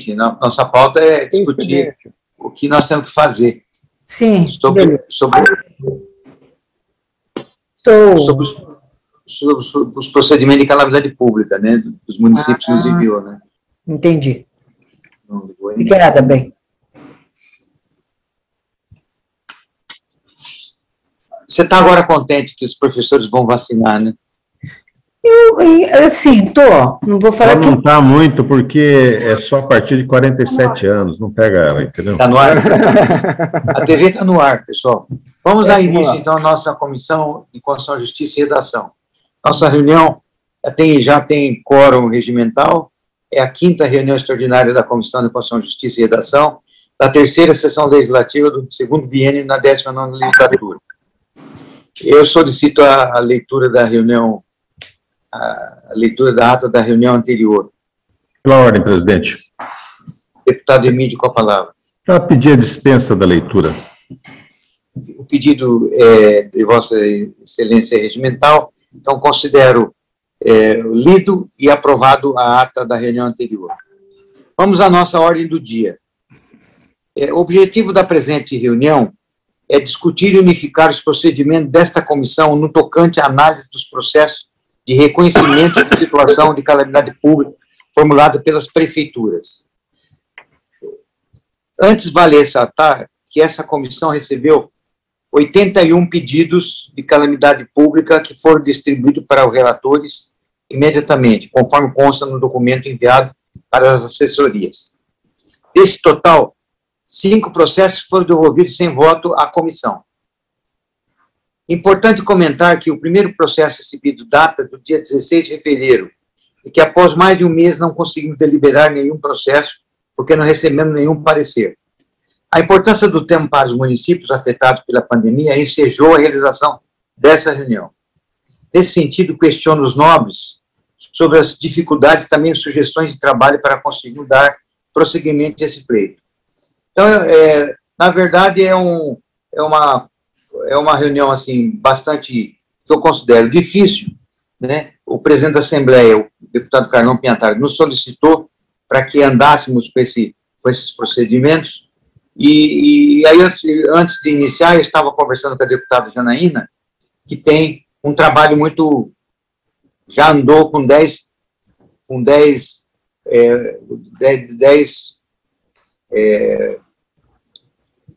sim. Nossa pauta é discutir o que nós temos que fazer. Sim. Sobre os procedimentos de calamidade pública, né? Dos municípios nos enviou, né? Entendi. Obrigada, bem. Você está agora contente que os professores vão vacinar, né? Assim, não vou falar que... Não está muito, porque é só a partir de 47 anos, não pega ela, entendeu? Está no ar. A TV está no ar, pessoal. Vamos dar início, então, à nossa Comissão de Constituição, Justiça e Redação. Nossa reunião já tem quórum regimental, é a 5ª reunião extraordinária da Comissão de Constituição, Justiça e Redação, da 3ª sessão legislativa do 2º biênio na 19ª legislatura. Eu solicito a leitura da reunião, a leitura da ata da reunião anterior. Pela ordem, presidente. Deputado Emílio, com a palavra. Já pedi a dispensa da leitura. O pedido é de Vossa Excelência regimental, então considero lido e aprovado a ata da reunião anterior. Vamos à nossa ordem do dia. O objetivo da presente reunião é discutir e unificar os procedimentos desta comissão no tocante à análise dos processos de reconhecimento de situação de calamidade pública formulado pelas prefeituras. Antes vale ressaltar que essa comissão recebeu 81 pedidos de calamidade pública que foram distribuídos para os relatores imediatamente, conforme consta no documento enviado para as assessorias. Desse total, 5 processos foram devolvidos sem voto à comissão. Importante comentar que o primeiro processo recebido data do dia 16 de fevereiro e que após mais de um mês não conseguimos deliberar nenhum processo porque não recebemos nenhum parecer. A importância do tema para os municípios afetados pela pandemia ensejou a realização dessa reunião. Nesse sentido, questiono os nobres sobre as dificuldades e também sugestões de trabalho para conseguir dar prosseguimento a esse pleito. Então, na verdade, é uma reunião assim, bastante, que eu considero difícil, né? O presidente da Assembleia, o deputado Carlão Pinhataro, nos solicitou para que andássemos com esses procedimentos, e aí, antes de iniciar, eu estava conversando com a deputada Janaína, que tem um trabalho muito, já andou com 10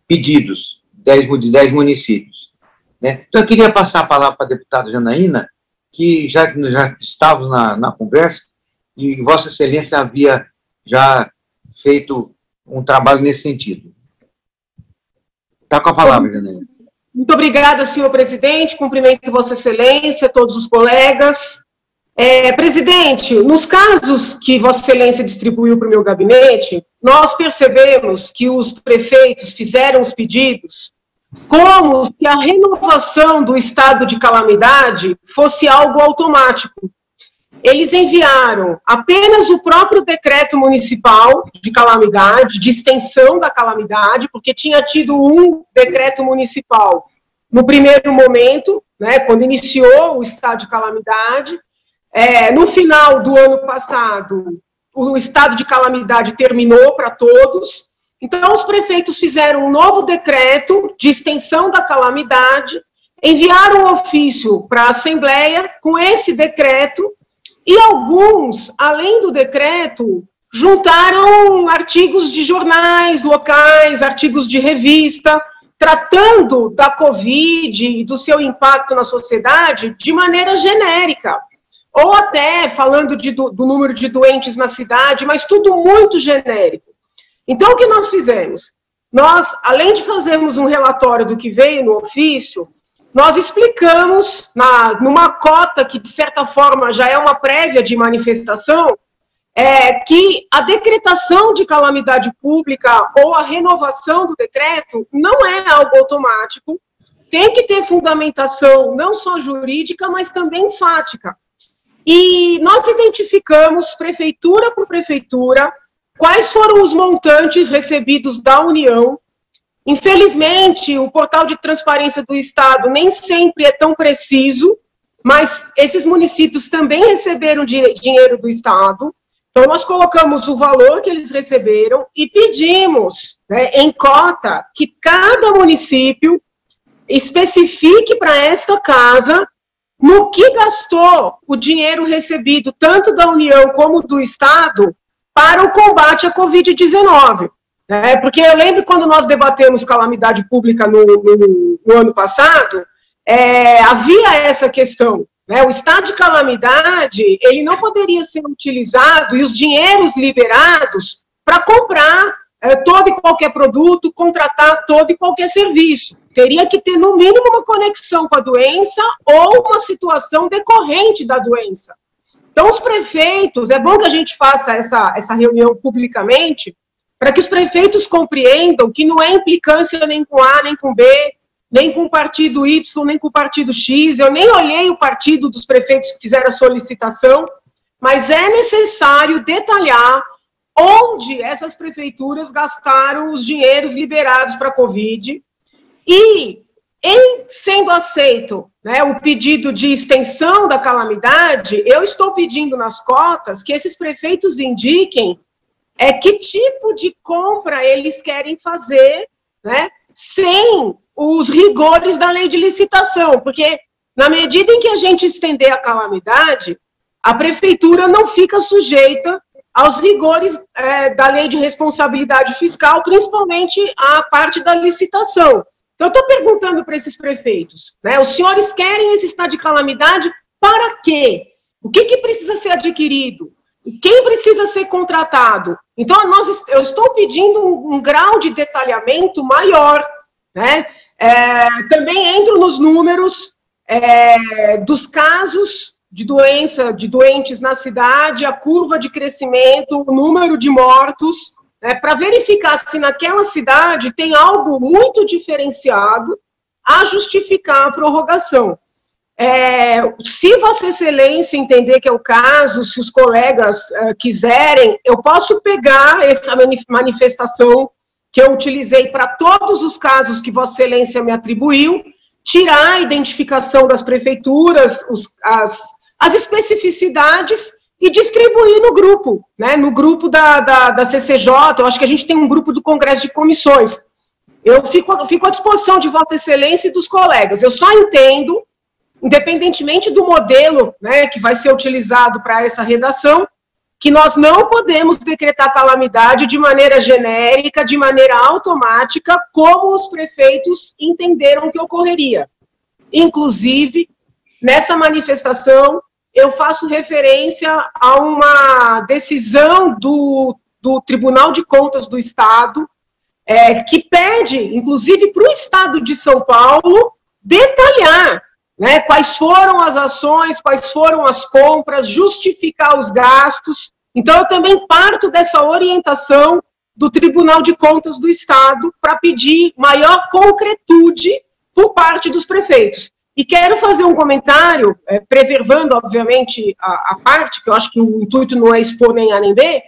pedidos, 10 municípios. Né? Então, eu queria passar a palavra para a deputada Janaína, que já estávamos na conversa, e Vossa Excelência havia já feito um trabalho nesse sentido. Está com a palavra, Janaína. Muito obrigada, senhor presidente, cumprimento Vossa Excelência, todos os colegas. Presidente, nos casos que Vossa Excelência distribuiu para o meu gabinete, nós percebemos que os prefeitos fizeram os pedidos como se a renovação do estado de calamidade fosse algo automático. Eles enviaram apenas o próprio decreto municipal de calamidade, de extensão da calamidade, porque tinha tido um decreto municipal no primeiro momento, né, quando iniciou o estado de calamidade. No final do ano passado, o estado de calamidade terminou para todos. Então, os prefeitos fizeram um novo decreto de extensão da calamidade, enviaram um ofício para a Assembleia com esse decreto, e alguns, além do decreto, juntaram artigos de jornais locais, artigos de revista, tratando da Covid e do seu impacto na sociedade de maneira genérica, ou até falando do número de doentes na cidade, mas tudo muito genérico. Então, o que nós fizemos? Nós, além de fazermos um relatório do que veio no ofício, nós explicamos, numa cota que, de certa forma, já é uma prévia de manifestação, que a decretação de calamidade pública ou a renovação do decreto não é algo automático, tem que ter fundamentação não só jurídica, mas também fática. E nós identificamos, prefeitura por prefeitura, quais foram os montantes recebidos da União. Infelizmente, o portal de transparência do Estado nem sempre é tão preciso, mas esses municípios também receberam dinheiro do Estado. Então, nós colocamos o valor que eles receberam e pedimos, né, em cota, que cada município especifique para esta casa no que gastou o dinheiro recebido, tanto da União como do Estado, para o combate à Covid-19. Né? Porque eu lembro quando nós debatemos calamidade pública no ano passado, havia essa questão. Né? O estado de calamidade, ele não poderia ser utilizado, e os dinheiros liberados, para comprar todo e qualquer produto, contratar todo e qualquer serviço. Teria que ter, no mínimo, uma conexão com a doença ou uma situação decorrente da doença. Então, os prefeitos, é bom que a gente faça essa reunião publicamente, para que os prefeitos compreendam que não é implicância nem com A, nem com B, nem com o partido Y, nem com o partido X. Eu nem olhei o partido dos prefeitos que fizeram a solicitação, mas é necessário detalhar onde essas prefeituras gastaram os dinheiros liberados para a Covid, e, sendo aceito, né, o pedido de extensão da calamidade, eu estou pedindo nas cotas que esses prefeitos indiquem que tipo de compra eles querem fazer, né, sem os rigores da lei de licitação, porque na medida em que a gente estender a calamidade, a prefeitura não fica sujeita aos rigores da lei de responsabilidade fiscal, principalmente a parte da licitação. Então, eu estou perguntando para esses prefeitos, né, os senhores querem esse estado de calamidade para quê? O que precisa ser adquirido? Quem precisa ser contratado? Então, eu estou pedindo um grau de detalhamento maior, né? Também entro nos números dos casos de doentes na cidade, a curva de crescimento, o número de mortos, para verificar se naquela cidade tem algo muito diferenciado a justificar a prorrogação. Se Vossa Excelência entender que é o caso, se os colegas quiserem, eu posso pegar essa manifestação que eu utilizei para todos os casos que Vossa Excelência me atribuiu, tirar a identificação das prefeituras, as especificidades e distribuir no grupo, né, no grupo da CCJ. Eu acho que a gente tem um grupo do Congresso de Comissões. Eu fico à disposição de Vossa Excelência e dos colegas. Eu só entendo, independentemente do modelo, né, que vai ser utilizado para essa redação, que nós não podemos decretar calamidade de maneira genérica, de maneira automática, como os prefeitos entenderam que ocorreria. Inclusive, nessa manifestação, eu faço referência a uma decisão do Tribunal de Contas do Estado, que pede, inclusive, para o Estado de São Paulo detalhar, né, quais foram as ações, quais foram as compras, justificar os gastos. Então, eu também parto dessa orientação do Tribunal de Contas do Estado para pedir maior concretude por parte dos prefeitos. E quero fazer um comentário, preservando, obviamente, a parte, que eu acho que o intuito não é expor nem A nem B.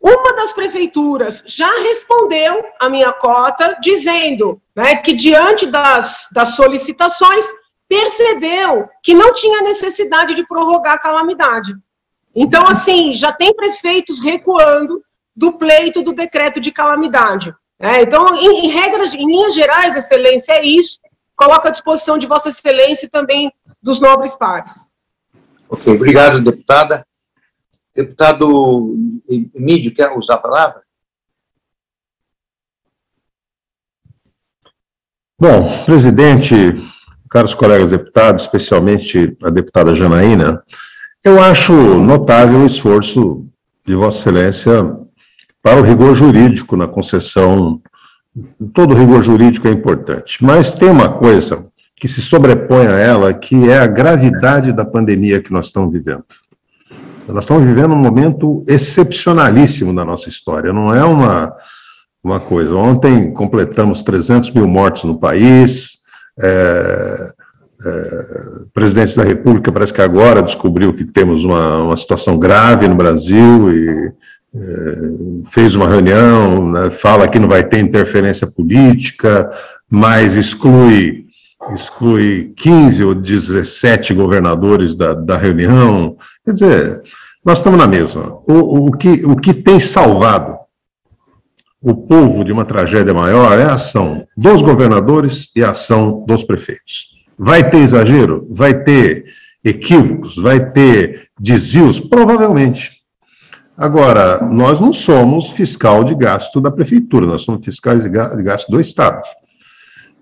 Uma das prefeituras já respondeu a minha cota, dizendo, né, que diante das solicitações, percebeu que não tinha necessidade de prorrogar a calamidade. Então, assim, já tem prefeitos recuando do pleito do decreto de calamidade. Então, em linhas gerais, Excelência, é isso. Coloco à disposição de Vossa Excelência e também dos nobres pares. Ok, obrigado, deputada. Deputado Emídio, quer usar a palavra? Bom, presidente, caros colegas deputados, especialmente a deputada Janaína, eu acho notável o esforço de Vossa Excelência para o rigor jurídico na concessão. Todo rigor jurídico é importante, mas tem uma coisa que se sobrepõe a ela, que é a gravidade da pandemia que nós estamos vivendo. Nós estamos vivendo um momento excepcionalíssimo na nossa história, não é uma coisa. Ontem completamos 300 mil mortos no país, o presidente da República parece que agora descobriu que temos uma situação grave no Brasil e fez uma reunião, né, fala que não vai ter interferência política, mas exclui 15 ou 17 governadores da reunião. Quer dizer, nós estamos na mesma. O que tem salvado o povo de uma tragédia maior é a ação dos governadores e a ação dos prefeitos. Vai ter exagero? Vai ter equívocos? Vai ter desvios? Provavelmente. Agora, nós não somos fiscal de gasto da prefeitura, nós somos fiscais de gasto do Estado.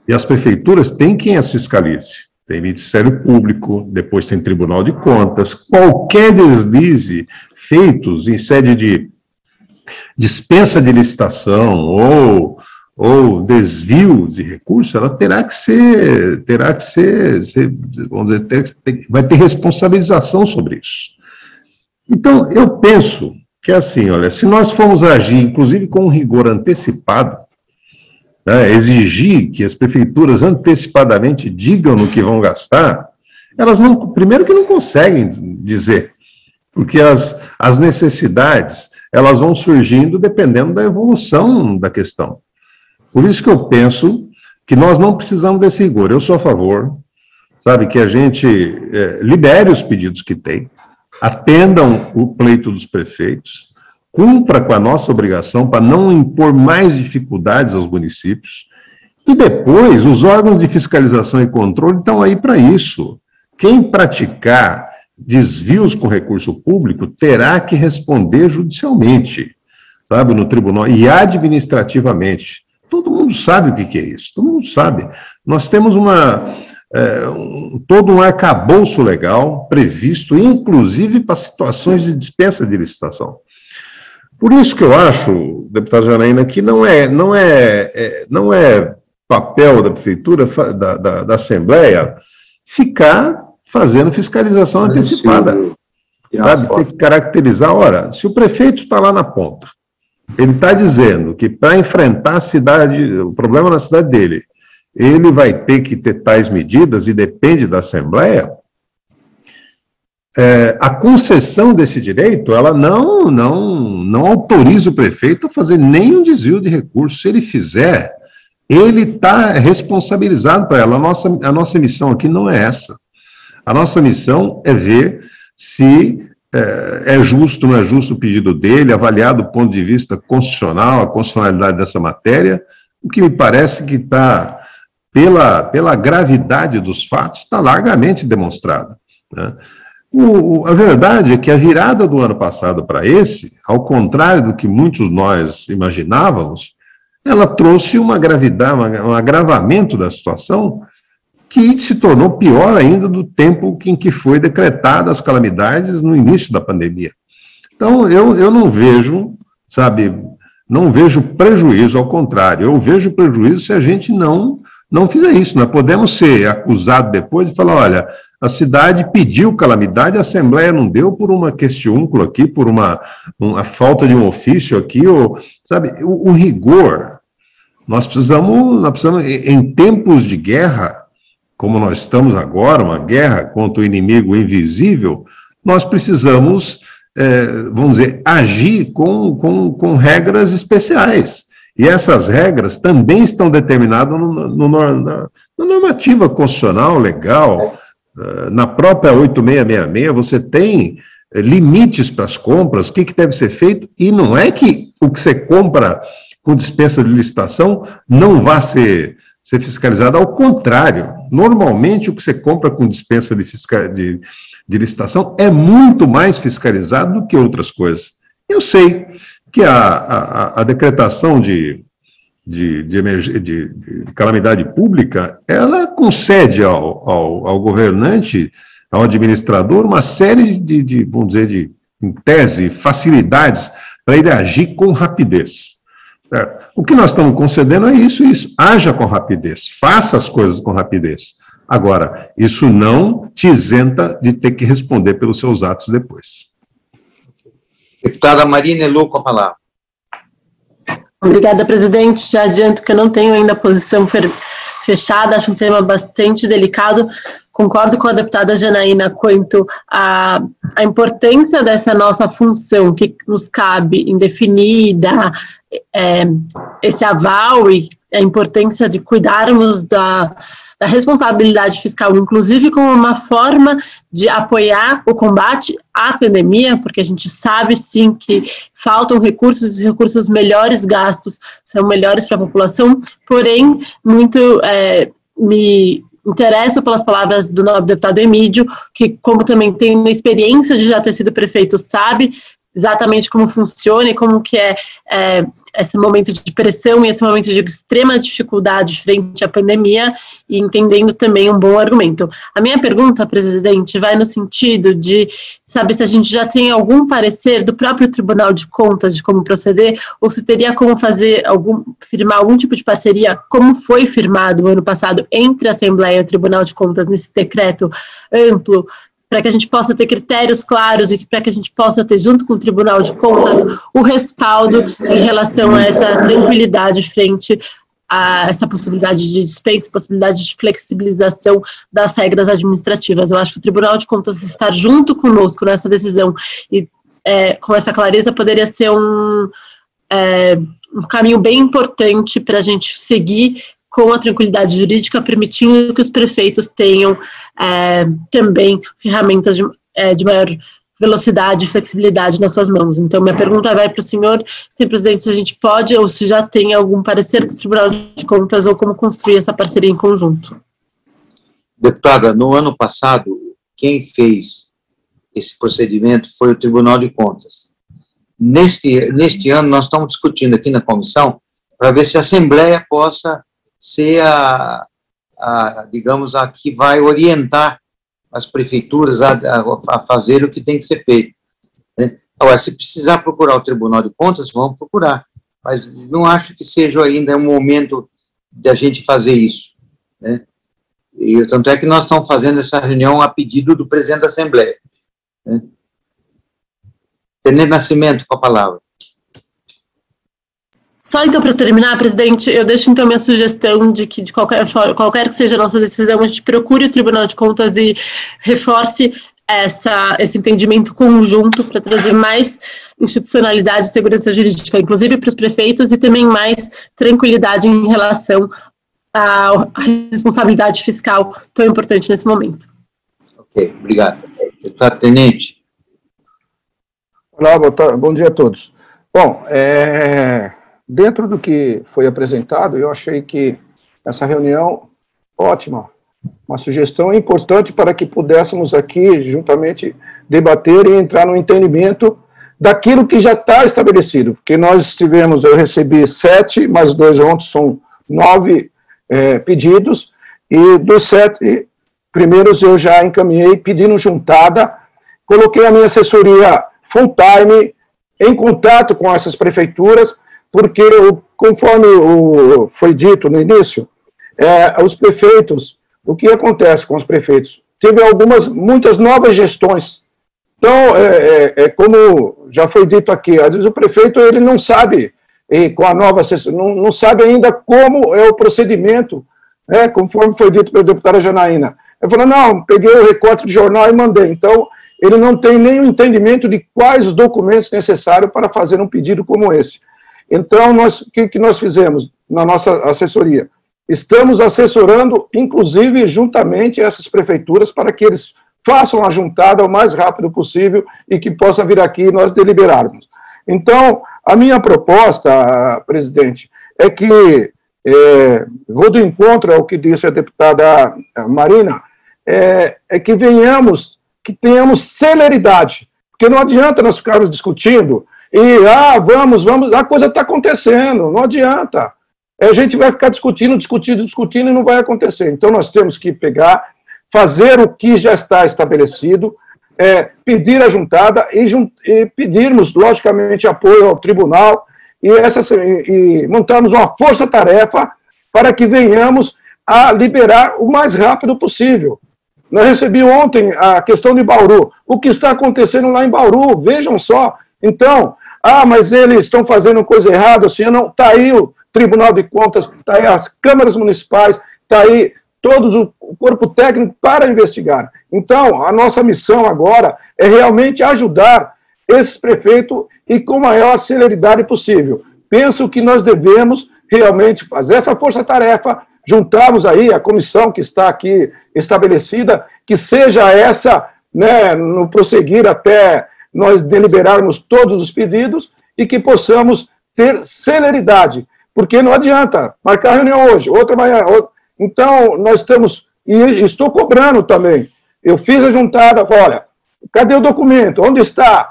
E as prefeituras têm quem as fiscalize. Tem Ministério Público, depois tem Tribunal de Contas. Qualquer deslize feitos em sede de dispensa de licitação ou desvio de recursos, ela terá que ser vamos dizer, vai ter responsabilização sobre isso. Então, eu penso que é assim, olha, se nós formos agir, inclusive com um rigor antecipado, né, exigir que as prefeituras antecipadamente digam no que vão gastar, elas não, primeiro que não conseguem dizer, porque as necessidades, elas vão surgindo dependendo da evolução da questão. Por isso que eu penso que nós não precisamos desse rigor. Eu sou a favor, sabe, que a gente libere os pedidos que tem, atendam o pleito dos prefeitos, cumpra com a nossa obrigação para não impor mais dificuldades aos municípios, e depois os órgãos de fiscalização e controle estão aí para isso. Quem praticar desvios com recurso público terá que responder judicialmente, sabe, no tribunal, e administrativamente. Todo mundo sabe o que é isso, todo mundo sabe. Nós temos todo um arcabouço legal previsto, inclusive para situações de dispensa de licitação. Por isso que eu acho, deputada Janaína, que não é papel da prefeitura, da Assembleia, ficar fazendo fiscalização antecipada. Sabe? Tem que caracterizar, ora, se o prefeito está lá na ponta, ele está dizendo que para enfrentar a cidade, o problema na cidade dele, ele vai ter que ter tais medidas e depende da Assembleia, a concessão desse direito, ela não autoriza o prefeito a fazer nenhum desvio de recursos. Se ele fizer, ele está responsabilizado para ela. A nossa missão aqui não é essa. A nossa missão é ver se é justo ou não é justo o pedido dele, avaliar do ponto de vista constitucional, a constitucionalidade dessa matéria, o que me parece que está, pela gravidade dos fatos, está largamente demonstrado, né? A verdade é que a virada do ano passado para esse, ao contrário do que muitos nós imaginávamos, ela trouxe uma gravidade, um agravamento da situação que se tornou pior ainda do tempo em que foi decretada as calamidades no início da pandemia. Então, eu não vejo, sabe, não vejo prejuízo, ao contrário, eu vejo prejuízo se a gente não fizer isso. Nós podemos ser acusados depois de falar, olha, a cidade pediu calamidade, a Assembleia não deu por uma questiúnculo aqui, por uma falta de um ofício aqui, ou, sabe, o rigor. Nós precisamos, em tempos de guerra, como nós estamos agora, uma guerra contra o inimigo invisível, nós precisamos, vamos dizer, agir com regras especiais. E essas regras também estão determinadas na normativa constitucional, legal, na própria 8666, você tem limites para as compras, o que deve ser feito, e não é que o que você compra com dispensa de licitação não vá ser fiscalizado, ao contrário, normalmente o que você compra com dispensa de licitação é muito mais fiscalizado do que outras coisas. Eu sei que a decretação de calamidade pública, ela concede ao governante, ao administrador, uma série vamos dizer, em tese, facilidades para ele agir com rapidez. O que nós estamos concedendo é isso. Haja com rapidez, faça as coisas com rapidez. Agora, isso não te isenta de ter que responder pelos seus atos depois. Deputada Marina Elo, com a palavra. Obrigada, presidente. Já adianto que eu não tenho ainda posição fechada, acho um tema bastante delicado. Concordo com a deputada Janaína quanto à importância dessa nossa função que nos cabe em definir esse aval e a importância de cuidarmos da responsabilidade fiscal, inclusive como uma forma de apoiar o combate à pandemia, porque a gente sabe, sim, que faltam recursos, e recursos melhores gastos são melhores para a população, porém, muito me interesso pelas palavras do nobre deputado Emídio, que, como também tem a experiência de já ter sido prefeito, sabe exatamente como funciona e como que é esse momento de pressão e esse momento de extrema dificuldade frente à pandemia, e entendendo também um bom argumento. A minha pergunta, presidente, vai no sentido de saber se a gente já tem algum parecer do próprio Tribunal de Contas de como proceder, ou se teria como firmar algum tipo de parceria, como foi firmado no ano passado entre a Assembleia e o Tribunal de Contas nesse decreto amplo, para que a gente possa ter critérios claros e para que a gente possa ter, junto com o Tribunal de Contas, o respaldo em relação a essa tranquilidade frente a essa possibilidade de dispensa, possibilidade de flexibilização das regras administrativas. Eu acho que o Tribunal de Contas estar junto conosco nessa decisão e com essa clareza poderia ser um caminho bem importante para a gente seguir com a tranquilidade jurídica, permitindo que os prefeitos tenham também ferramentas de maior velocidade e flexibilidade nas suas mãos. Então, minha pergunta vai para o senhor, senhor presidente, se a gente pode ou se já tem algum parecer do Tribunal de Contas ou como construir essa parceria em conjunto. Deputada, no ano passado, quem fez esse procedimento foi o Tribunal de Contas. Neste ano, nós estamos discutindo aqui na comissão para ver se a Assembleia possa ser digamos, a que vai orientar as prefeituras a fazer o que tem que ser feito, né? Agora, se precisar procurar o Tribunal de Contas, vamos procurar, mas não acho que seja ainda um momento de a gente fazer isso, né? E tanto é que nós estamos fazendo essa reunião a pedido do presidente da Assembleia, né? Tenente Nascimento, com a palavra. Só então, para terminar, presidente, eu deixo então minha sugestão de que, de qualquer que seja a nossa decisão, a gente procure o Tribunal de Contas e reforce esse entendimento conjunto para trazer mais institucionalidade e segurança jurídica, inclusive para os prefeitos, e também mais tranquilidade em relação à responsabilidade fiscal tão importante nesse momento. Ok, obrigado. Deputado Tenente. Olá, bom dia a todos. Bom, dentro do que foi apresentado, eu achei que essa reunião, ótima, uma sugestão importante para que pudéssemos aqui, juntamente, debater e entrar no entendimento daquilo que já está estabelecido, porque eu recebi 7, mais 2 ontem, são 9 pedidos, e dos 7 primeiros eu já encaminhei pedindo juntada, coloquei a minha assessoria full time em contato com essas prefeituras, porque, conforme foi dito no início, os prefeitos, o que acontece com os prefeitos? Teve muitas novas gestões. Então, como já foi dito aqui, às vezes o prefeito ele não sabe, com a nova não sabe ainda como é o procedimento, conforme foi dito pela deputada Janaína. Eu falei, não, peguei o recorte de jornal e mandei. Então, ele não tem nem o entendimento de quais os documentos necessários para fazer um pedido como esse. Então, o que nós fizemos na nossa assessoria? Estamos assessorando, inclusive, juntamente essas prefeituras, para que eles façam a juntada o mais rápido possível e que possa vir aqui e nós deliberarmos. Então, a minha proposta, presidente, é que, vou do encontro ao que disse a deputada Marina, é que tenhamos celeridade, porque não adianta nós ficarmos discutindo e, vamos, a coisa está acontecendo, não adianta. A gente vai ficar discutindo e não vai acontecer. Então, nós temos que fazer o que já está estabelecido, pedir a juntada e pedirmos, logicamente, apoio ao tribunal e montarmos uma força-tarefa para que venhamos a liberar o mais rápido possível. Nós recebi ontem a questão de Bauru. O que está acontecendo lá em Bauru? Vejam só. Então, mas eles estão fazendo coisa errada, assim, não. Está aí o Tribunal de Contas, está aí as câmaras municipais, está aí o corpo técnico para investigar. Então, a nossa missão agora é realmente ajudar esses prefeitos e com a maior celeridade possível. Penso que nós devemos realmente fazer essa força-tarefa, juntarmos aí a comissão que está aqui estabelecida, que seja essa, né, no prosseguir até nós deliberarmos todos os pedidos e que possamos ter celeridade, porque não adianta marcar reunião hoje, outra amanhã, outra. Então, nós estamos, e estou cobrando também, eu fiz a juntada, olha, cadê o documento, onde está,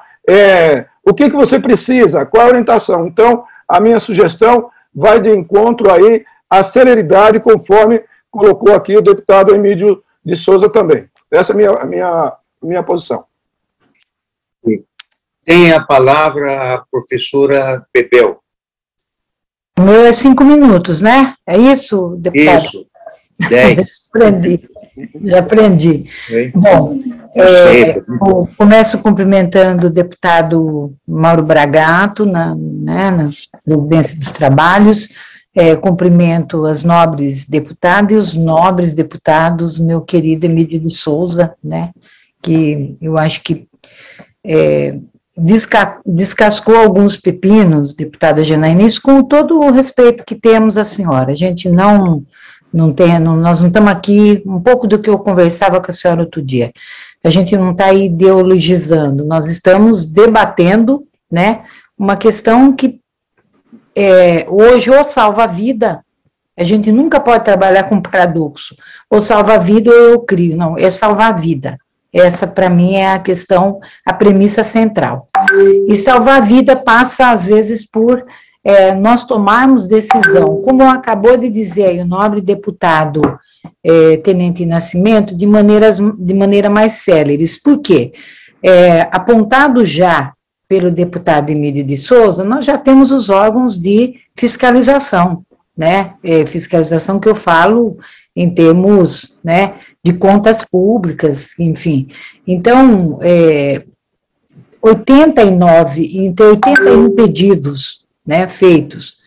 o que você precisa, qual a orientação? Então, a minha sugestão vai de encontro aí à celeridade, conforme colocou aqui o deputado Emílio de Souza também. Essa é a minha posição. Tem a palavra a professora Bebel. O meu é 5 minutos, né? É isso, deputado? Isso, 10. Já aprendi. Bom, eu começo cumprimentando o deputado Mauro Bragato na Presidência dos Trabalhos, cumprimento as nobres deputadas e os nobres deputados, meu querido Emílio de Souza, né, que eu acho que descascou alguns pepinos, deputada Janaína, isso com todo o respeito que temos à senhora. A gente nós não estamos aqui, um pouco do que eu conversava com a senhora outro dia, a gente não está ideologizando, nós estamos debatendo, né, uma questão que hoje ou salva a vida, a gente nunca pode trabalhar com paradoxo, ou salva a vida ou eu crio, não, é salvar a vida. Essa, para mim, é a questão, a premissa central. E salvar a vida passa, às vezes, por nós tomarmos decisão, como acabou de dizer aí o nobre deputado Tenente Nascimento, de maneira mais céleres. Por quê? Apontado já pelo deputado Emílio de Souza, nós já temos os órgãos de fiscalização, né? Fiscalização que eu falo em termos, né, de contas públicas, enfim. Então, 81 pedidos, né, feitos,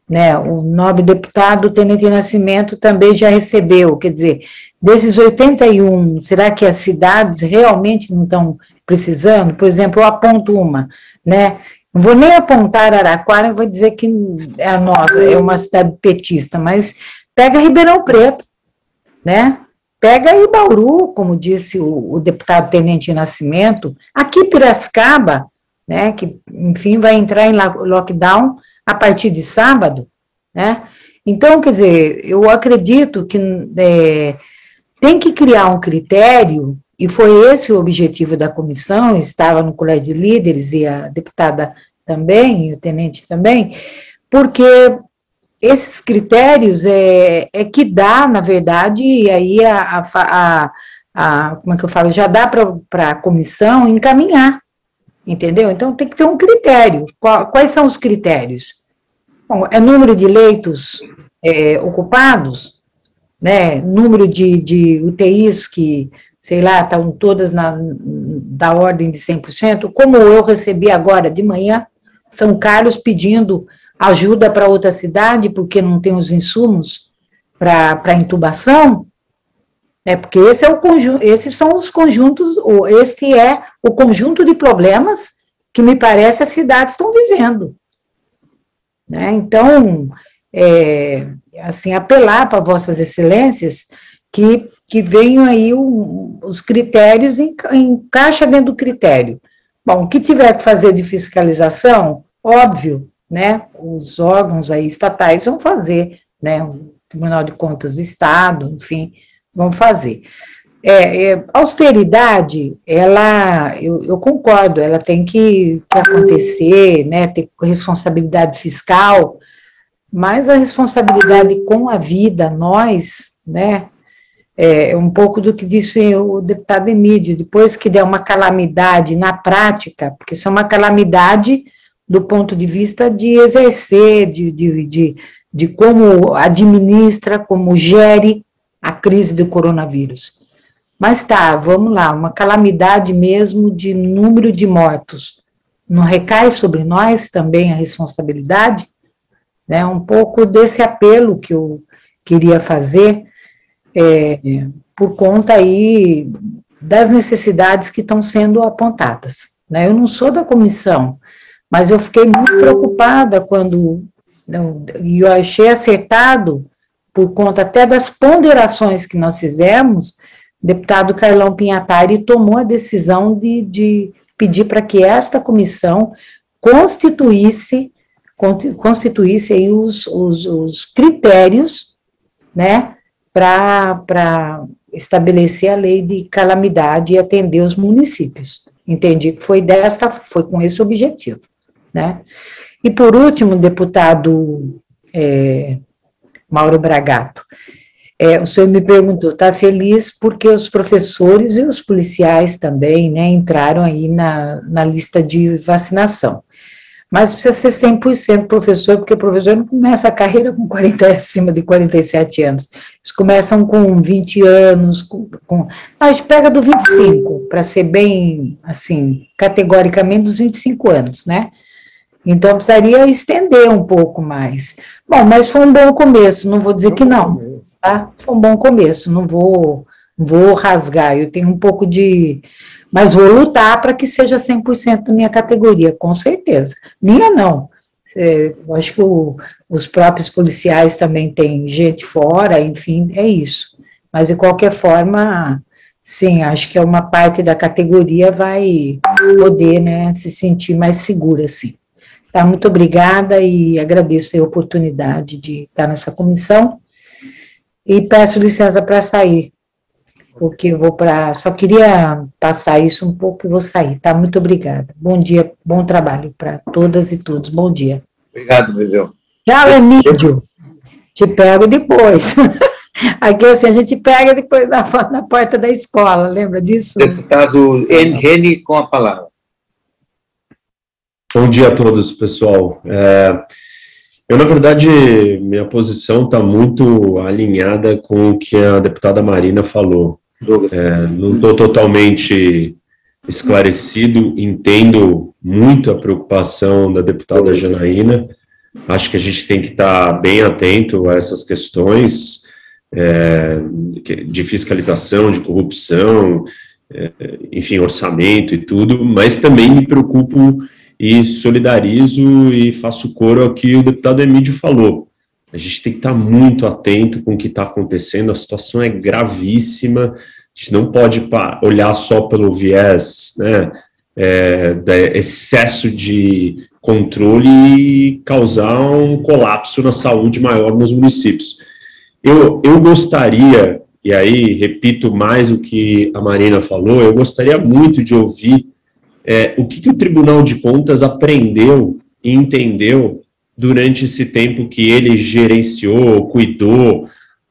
né, o nobre deputado Tenente Nascimento também já recebeu, quer dizer, desses 81, será que as cidades realmente não estão precisando? Por exemplo, eu aponto uma, né, não vou nem apontar Araraquara, eu vou dizer que a nossa é uma cidade petista, mas pega Ribeirão Preto, né? Pega aí Bauru, como disse o deputado Tenente Nascimento, aqui Piracicaba, né, que, enfim, vai entrar em lockdown a partir de sábado, né? Então, quer dizer, eu acredito que tem que criar um critério, e foi esse o objetivo da comissão, estava no Colégio de Líderes, e a deputada também, e o tenente também, porque esses critérios que dá, na verdade, e aí como é que eu falo, já dá para a comissão encaminhar, entendeu? Então tem que ter um critério. Quais são os critérios? Bom, é número de leitos ocupados, né, número de UTIs que, sei lá, estão todas da ordem de 100%, como eu recebi agora de manhã, São Carlos pedindo ajuda para outra cidade, porque não tem os insumos para intubação, né, porque esses são os conjuntos, esse é o conjunto de problemas que me parece as cidades estão vivendo, né? Então, assim, apelar para vossas excelências que venham aí os critérios, encaixa dentro do critério. Bom, o que tiver que fazer de fiscalização, óbvio, né, os órgãos aí estatais vão fazer, né, o Tribunal de Contas do Estado, enfim, vão fazer. Austeridade, eu concordo, ela tem que acontecer, né, ter responsabilidade fiscal, mas a responsabilidade com a vida, nós, né, um pouco do que disse o deputado Emílio, depois que der uma calamidade na prática, porque isso é uma calamidade do ponto de vista de exercer, de como administra, como gere a crise do coronavírus. Mas tá, vamos lá, uma calamidade mesmo de número de mortos. Não recai sobre nós também a responsabilidade? Né, um pouco desse apelo que eu queria fazer, por conta aí das necessidades que estão sendo apontadas. Né, eu não sou da comissão, mas eu fiquei muito preocupada e eu achei acertado por conta até das ponderações que nós fizemos, o deputado Carlão Pinhatari tomou a decisão de pedir para que esta comissão constituísse aí os critérios, né, para estabelecer a lei de calamidade e atender os municípios. Entendi que foi com esse objetivo, né. E por último, deputado Mauro Bragato, o senhor me perguntou, está feliz porque os professores e os policiais também, né, entraram aí na lista de vacinação. Mas precisa ser 100% professor, porque o professor não começa a carreira com acima de 47 anos. Eles começam com 20 anos, a gente pega do 25, para ser bem, assim, categoricamente dos 25 anos, né? Então, precisaria estender um pouco mais. Bom, mas foi um bom começo, não vou dizer que não, tá? Foi um bom começo, não vou rasgar, eu tenho um pouco de... Mas vou lutar para que seja 100% da minha categoria, com certeza. Minha não. Eu acho que os próprios policiais também têm gente fora, enfim, é isso. Mas, de qualquer forma, sim, acho que uma parte da categoria vai poder, né, se sentir mais segura, sim. Tá, muito obrigada e agradeço a oportunidade de estar nessa comissão e peço licença para sair, porque eu vou só queria passar isso um pouco e vou sair, tá? Muito obrigada. Bom dia, bom trabalho para todas e todos. Bom dia. Obrigado, Bebel. Tchau, Emílio. Te pego depois. Aqui, assim, a gente pega depois na porta da escola, lembra disso? Deputado Reni, com a palavra. Bom dia a todos, pessoal. Eu, na verdade, minha posição está muito alinhada com o que a deputada Marina falou. Não estou totalmente esclarecido, entendo muito a preocupação da deputada Janaína, acho que a gente tem que estar bem atento a essas questões de fiscalização, de corrupção, enfim, orçamento e tudo, mas também me preocupo e solidarizo e faço coro ao que o deputado Emílio falou. A gente tem que estar muito atento com o que está acontecendo, a situação é gravíssima, a gente não pode olhar só pelo viés, né, excesso de controle e causar um colapso na saúde maior nos municípios. Eu gostaria, e aí repito mais o que a Marina falou, eu gostaria muito de ouvir o que o Tribunal de Contas aprendeu e entendeu durante esse tempo que ele gerenciou, cuidou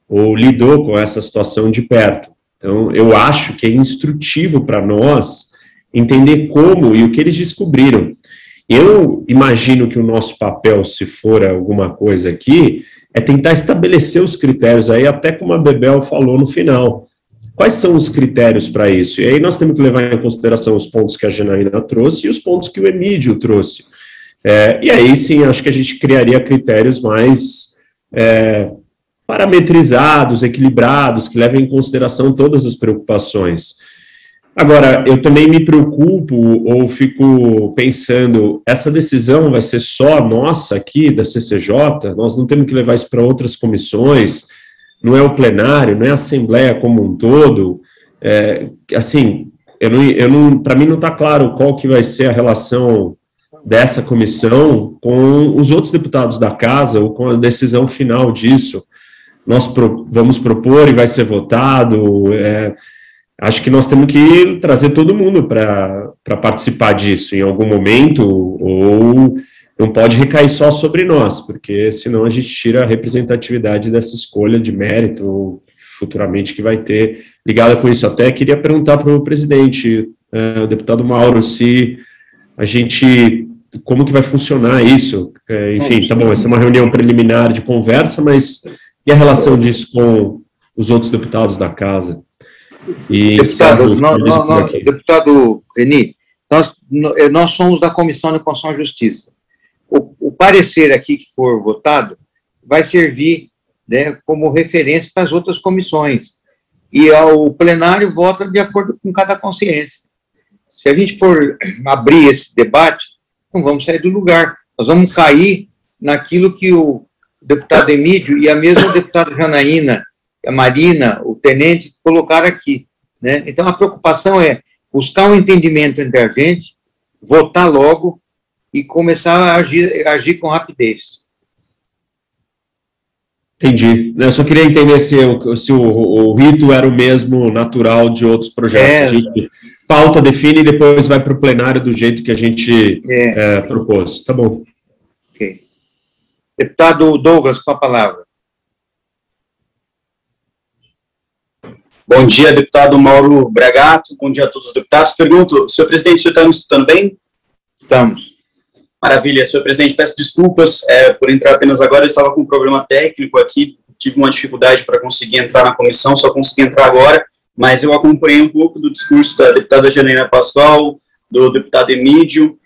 ou lidou com essa situação de perto. Então, eu acho que é instrutivo para nós entender como e o que eles descobriram. Eu imagino que o nosso papel, se for alguma coisa aqui, é tentar estabelecer os critérios aí, até como a Bebel falou no final. Quais são os critérios para isso? E aí nós temos que levar em consideração os pontos que a Janaína trouxe e os pontos que o Emílio trouxe. E aí, sim, acho que a gente criaria critérios mais parametrizados, equilibrados, que levem em consideração todas as preocupações. Agora, eu também me preocupo ou fico pensando, essa decisão vai ser só nossa aqui, da CCJ? Nós não temos que levar isso para outras comissões? Não é o plenário, não é a Assembleia como um todo, assim, para mim não está claro qual que vai ser a relação dessa comissão com os outros deputados da casa, ou com a decisão final disso. Nós vamos propor e vai ser votado, acho que nós temos que trazer todo mundo para participar disso em algum momento, ou não pode recair só sobre nós, porque senão a gente tira a representatividade dessa escolha de mérito futuramente que vai ter ligada com isso. Até queria perguntar para o presidente, o deputado Mauro, se a gente, como que vai funcionar isso? Enfim, tá bom, essa é uma reunião preliminar de conversa, mas e a relação disso com os outros deputados da casa? E, deputado Reni, nós somos da Comissão de Constituição e Justiça. O parecer aqui que for votado vai servir, né, como referência para as outras comissões. E o plenário vota de acordo com cada consciência. Se a gente for abrir esse debate, não vamos sair do lugar. Nós vamos cair naquilo que o deputado Emídio e a mesma deputada Janaína, a Marina, o tenente, colocaram aqui, né? Então, a preocupação é buscar um entendimento entre a gente, votar logo e começar a agir com rapidez. Entendi. Eu só queria entender se o rito era o mesmo natural de outros projetos. A gente pauta, define e depois vai para o plenário do jeito que a gente propôs. Tá bom. Ok. Deputado Douglas, com a palavra. Bom dia, deputado Mauro Bragato. Bom dia a todos os deputados. Pergunto, senhor presidente, o senhor está me escutando bem? Estamos. Maravilha. Senhor presidente, peço desculpas por entrar apenas agora. Eu estava com um problema técnico aqui, tive uma dificuldade para conseguir entrar na comissão, só consegui entrar agora, mas eu acompanhei um pouco do discurso da deputada Janaína Pascoal, do deputado Emídio.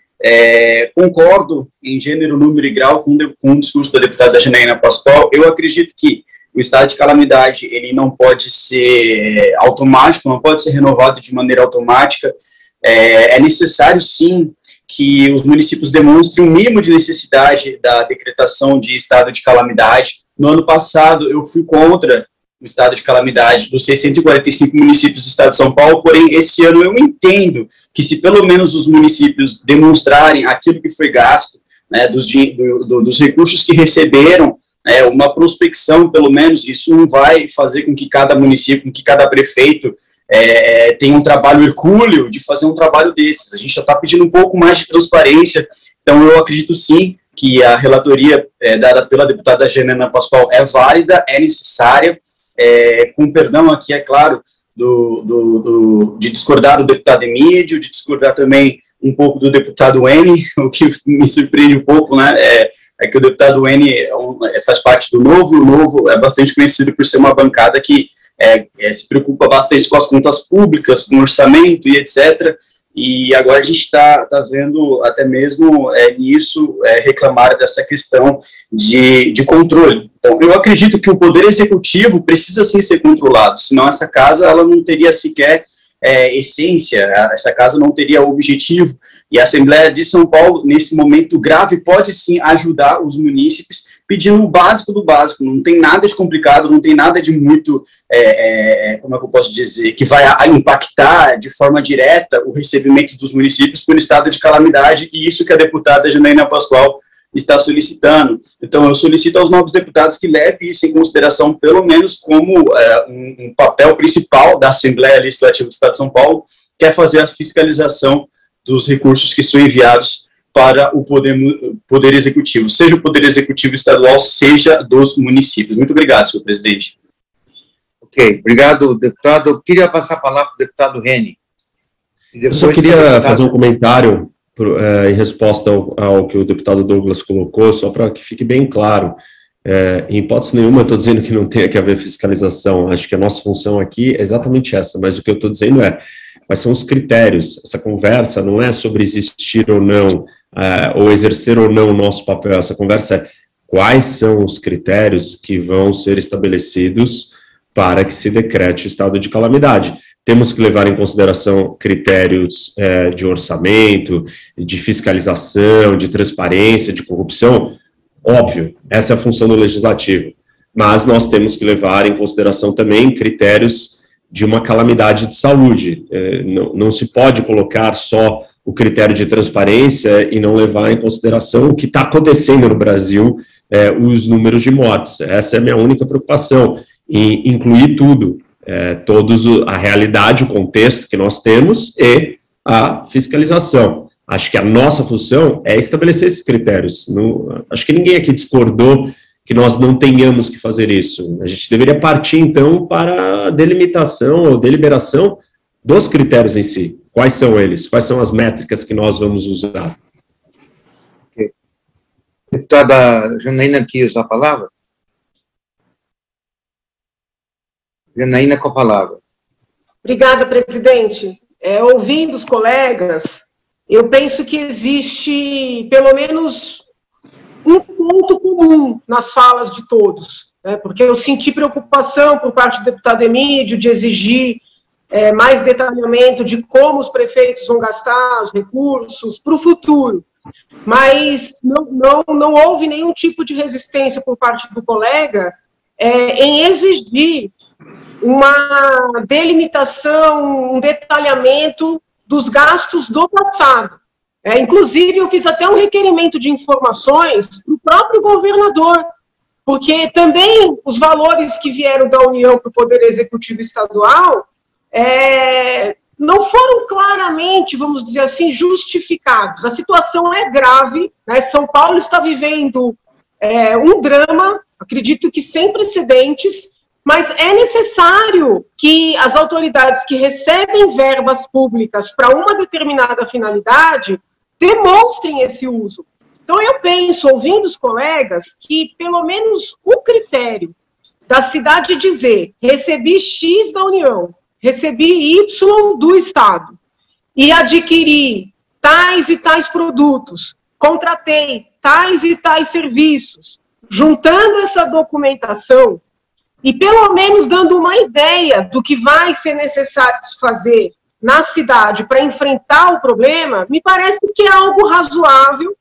Concordo em gênero, número e grau com o discurso da deputada Janaína Pascoal. Eu acredito que o estado de calamidade ele não pode ser automático, não pode ser renovado de maneira automática. É necessário, sim, que os municípios demonstrem um mínimo de necessidade da decretação de estado de calamidade. No ano passado, eu fui contra o estado de calamidade dos 645 municípios do estado de São Paulo, porém, esse ano eu entendo que se pelo menos os municípios demonstrarem aquilo que foi gasto, né, dos recursos que receberam, uma prospecção, pelo menos, isso não vai fazer com que cada município, com que cada prefeito tem um trabalho hercúleo de fazer um trabalho desses. A gente já está pedindo um pouco mais de transparência, então eu acredito sim que a relatoria dada pela deputada Janaína Pascoal é válida, é necessária, com perdão aqui, é claro, de discordar do deputado Emídio, de discordar também um pouco do deputado N, o que me surpreende um pouco, né, é que o deputado N faz parte do Novo, o Novo é bastante conhecido por ser uma bancada que se preocupa bastante com as contas públicas, com o orçamento e etc. E agora a gente está vendo até mesmo nisso reclamar dessa questão de controle. Então, eu acredito que o Poder Executivo precisa sim ser controlado, senão essa casa ela não teria sequer essência, essa casa não teria objetivo, e a Assembleia de São Paulo, nesse momento grave, pode sim ajudar os munícipes, pedindo o básico do básico, não tem nada de complicado, não tem nada de muito, como é que eu posso dizer, que vai impactar de forma direta o recebimento dos municípios por estado de calamidade, e isso que a deputada Janaína Pascoal está solicitando. Então, eu solicito aos novos deputados que levem isso em consideração, pelo menos como um papel principal da Assembleia Legislativa do Estado de São Paulo, que é fazer a fiscalização dos recursos que são enviados para o poder Executivo, seja o Poder Executivo estadual, seja dos municípios. Muito obrigado, senhor presidente. Ok, obrigado, deputado. Eu queria passar a palavra para o deputado Reni. Eu só queria fazer um comentário em resposta ao que o deputado Douglas colocou, só para que fique bem claro. Em hipótese nenhuma, eu estou dizendo que não tem que haver fiscalização. Acho que a nossa função aqui é exatamente essa, mas o que eu estou dizendo quais são os critérios. Essa conversa não é sobre existir ou não, ou exercer ou não o nosso papel. Essa conversa é quais são os critérios que vão ser estabelecidos para que se decrete o estado de calamidade. Temos que levar em consideração critérios de orçamento, de fiscalização, de transparência, de corrupção. Óbvio, essa é a função do legislativo. Mas nós temos que levar em consideração também critérios de uma calamidade de saúde. Não se pode colocar só o critério de transparência e não levar em consideração o que está acontecendo no Brasil, os números de mortes. Essa é a minha única preocupação, em incluir tudo. A realidade, o contexto que nós temos e a fiscalização. Acho que a nossa função é estabelecer esses critérios. Acho que ninguém aqui discordou que nós não tenhamos que fazer isso. A gente deveria partir, então, para a delimitação ou deliberação dos critérios em si. Quais são eles? Quais são as métricas que nós vamos usar? Okay. Deputada Janaína, quer usar a palavra? Janaína, com a palavra. Obrigada, presidente. Ouvindo os colegas, eu penso que existe, pelo menos, um ponto comum nas falas de todos, né, porque eu senti preocupação por parte do deputado Emídio de exigir mais detalhamento de como os prefeitos vão gastar os recursos para o futuro. mas não houve nenhum tipo de resistência por parte do colega em exigir uma delimitação, um detalhamento dos gastos do passado. Inclusive, eu fiz até um requerimento de informações para o próprio governador, porque também os valores que vieram da União para o Poder Executivo Estadual não foram claramente, vamos dizer assim, justificados. A situação é grave, né? São Paulo está vivendo um drama, acredito que sem precedentes, mas é necessário que as autoridades que recebem verbas públicas para uma determinada finalidade demonstrem esse uso. Então, eu penso, ouvindo os colegas, que pelo menos o critério da cidade dizer recebi X da União, recebi Y do Estado e adquiri tais e tais produtos, contratei tais e tais serviços, juntando essa documentação e pelo menos dando uma ideia do que vai ser necessário fazer na cidade para enfrentar o problema, me parece que é algo razoável.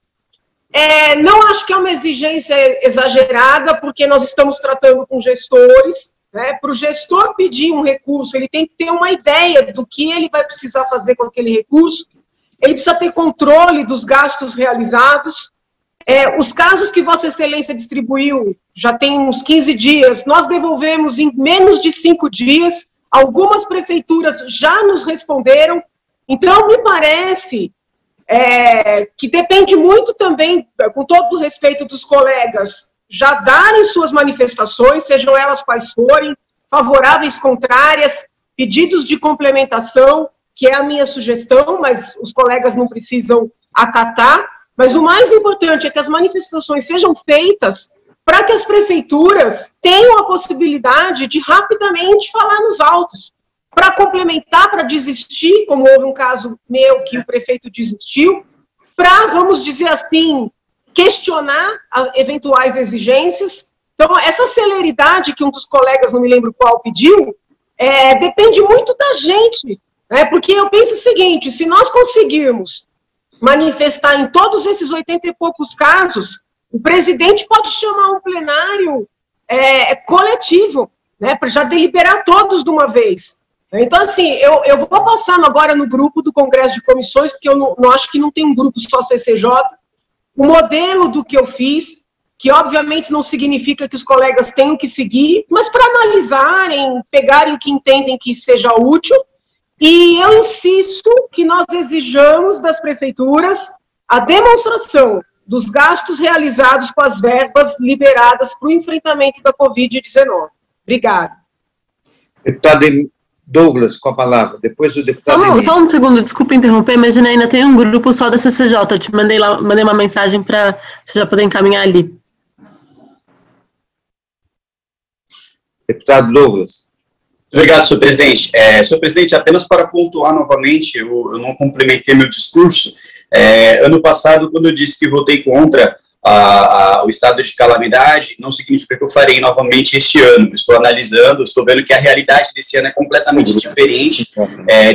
Não acho que é uma exigência exagerada, porque nós estamos tratando com gestores, né? Para o gestor pedir um recurso, ele tem que ter uma ideia do que ele vai precisar fazer com aquele recurso, ele precisa ter controle dos gastos realizados. Os casos que Vossa Excelência distribuiu, já tem uns 15 dias, nós devolvemos em menos de 5 dias, algumas prefeituras já nos responderam, então me parece que depende muito também, com todo o respeito dos colegas, já darem suas manifestações, sejam elas quais forem, favoráveis, contrárias, pedidos de complementação, que é a minha sugestão, mas os colegas não precisam acatar. Mas o mais importante é que as manifestações sejam feitas para que as prefeituras tenham a possibilidade de rapidamente falar nos autos, para complementar, para desistir, como houve um caso meu que o prefeito desistiu, para, vamos dizer assim, questionar eventuais exigências. Então, essa celeridade que um dos colegas, não me lembro qual, pediu, depende muito da gente, né? Porque eu penso o seguinte, se nós conseguirmos manifestar em todos esses 80 e poucos casos, o presidente pode chamar um plenário coletivo, né, para já deliberar todos de uma vez. Então, assim, eu vou passar agora no grupo do Congresso de Comissões, porque eu não acho que não tem um grupo só CCJ, o modelo do que eu fiz, que obviamente não significa que os colegas tenham que seguir, mas para analisarem, pegarem o que entendem que seja útil. E eu insisto que nós exijamos das prefeituras a demonstração dos gastos realizados com as verbas liberadas para o enfrentamento da Covid-19. Obrigada. Deputado Douglas, com a palavra. Depois do deputado... Só um segundo, desculpa interromper, mas ainda tem um grupo só da CCJ. Eu te mandei uma mensagem para você já poder encaminhar ali. Deputado Douglas. Obrigado, senhor presidente. Senhor presidente, apenas para pontuar novamente, eu não complementei meu discurso. Ano passado, quando eu disse que votei contra o estado de calamidade, não significa que eu farei novamente este ano. Estou analisando, estou vendo que a realidade desse ano é completamente diferente.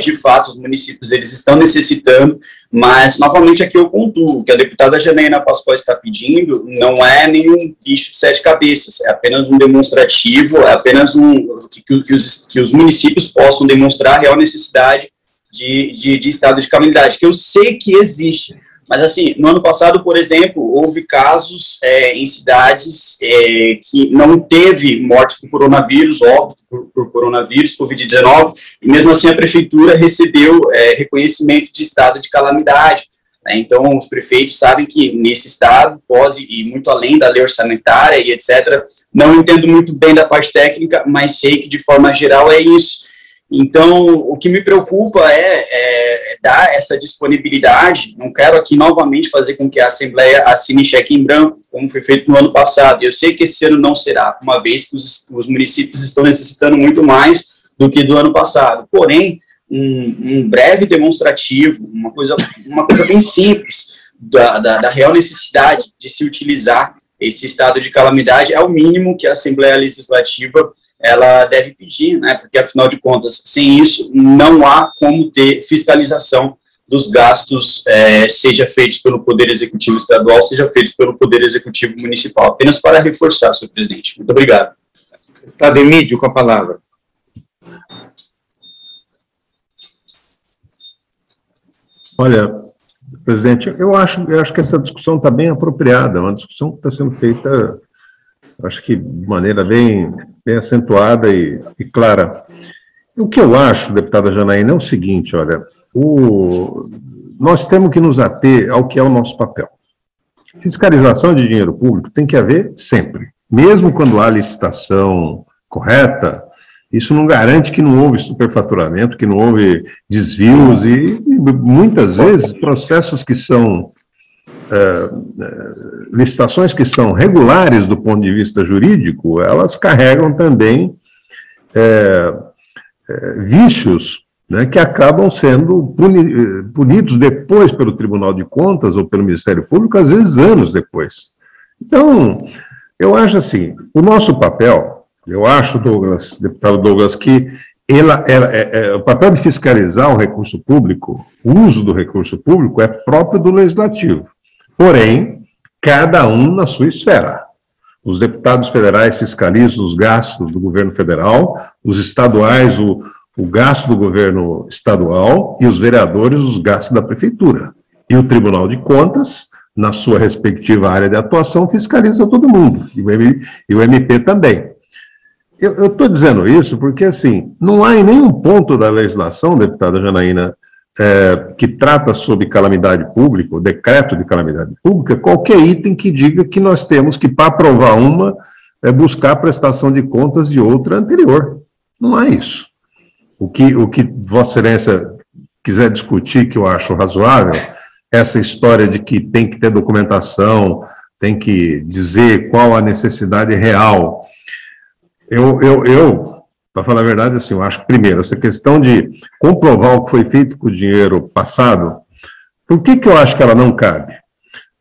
De fato, os municípios eles estão necessitando, mas novamente aqui eu pontuo, o que a deputada Janaína Pascoal está pedindo não é nenhum bicho de 7 cabeças, é apenas um demonstrativo, é apenas que os municípios possam demonstrar a real necessidade de estado de calamidade, que eu sei que existe. Mas, assim, no ano passado, por exemplo, houve casos em cidades que não teve mortes por coronavírus, óbito por coronavírus, Covid-19, e mesmo assim a prefeitura recebeu reconhecimento de estado de calamidade. Né? Então, os prefeitos sabem que nesse estado pode ir muito além da lei orçamentária e etc. Não entendo muito bem da parte técnica, mas sei que, de forma geral, é isso. Então, o que me preocupa é dar essa disponibilidade. Não quero aqui novamente fazer com que a Assembleia assine cheque em branco, como foi feito no ano passado. Eu sei que esse ano não será, uma vez que os municípios estão necessitando muito mais do que do ano passado. Porém, um breve demonstrativo, uma coisa bem simples da real necessidade de se utilizar esse estado de calamidade é o mínimo que a Assembleia Legislativa ela deve pedir, né, porque, afinal de contas, sem isso, não há como ter fiscalização dos gastos, seja feitos pelo Poder Executivo Estadual, seja feitos pelo Poder Executivo Municipal. Apenas para reforçar, senhor presidente. Muito obrigado. Deputado Emídio, com a palavra. Olha, presidente, eu acho que essa discussão está bem apropriada, é uma discussão que está sendo feita, acho que de maneira bem acentuada e clara. O que eu acho, deputada Janaína, é o seguinte, olha, nós temos que nos ater ao que é o nosso papel. Fiscalização de dinheiro público tem que haver sempre, mesmo quando há licitação correta. Isso não garante que não houve superfaturamento, que não houve desvios e muitas vezes processos que são licitações que são regulares do ponto de vista jurídico, elas carregam também vícios, né, que acabam sendo punidos depois pelo Tribunal de Contas ou pelo Ministério Público, às vezes anos depois. Então, eu acho assim, o nosso papel, eu acho, Douglas, deputado Douglas, que o papel de fiscalizar o recurso público, o uso do recurso público é próprio do Legislativo. Porém, cada um na sua esfera. Os deputados federais fiscalizam os gastos do governo federal, os estaduais o gasto do governo estadual e os vereadores os gastos da prefeitura. E o Tribunal de Contas, na sua respectiva área de atuação, fiscaliza todo mundo, e o MP também. Eu estou dizendo isso porque, assim, não há em nenhum ponto da legislação, deputada Janaína, que trata sobre calamidade pública, o decreto de calamidade pública, qualquer item que diga que nós temos que, para aprovar uma, buscar a prestação de contas de outra anterior. Não há isso. O que Vossa Excelência quiser discutir, que eu acho razoável, essa história de que tem que ter documentação, tem que dizer qual a necessidade real. Para falar a verdade, assim, eu acho que, primeiro, essa questão de comprovar o que foi feito com o dinheiro passado, por que eu acho que ela não cabe?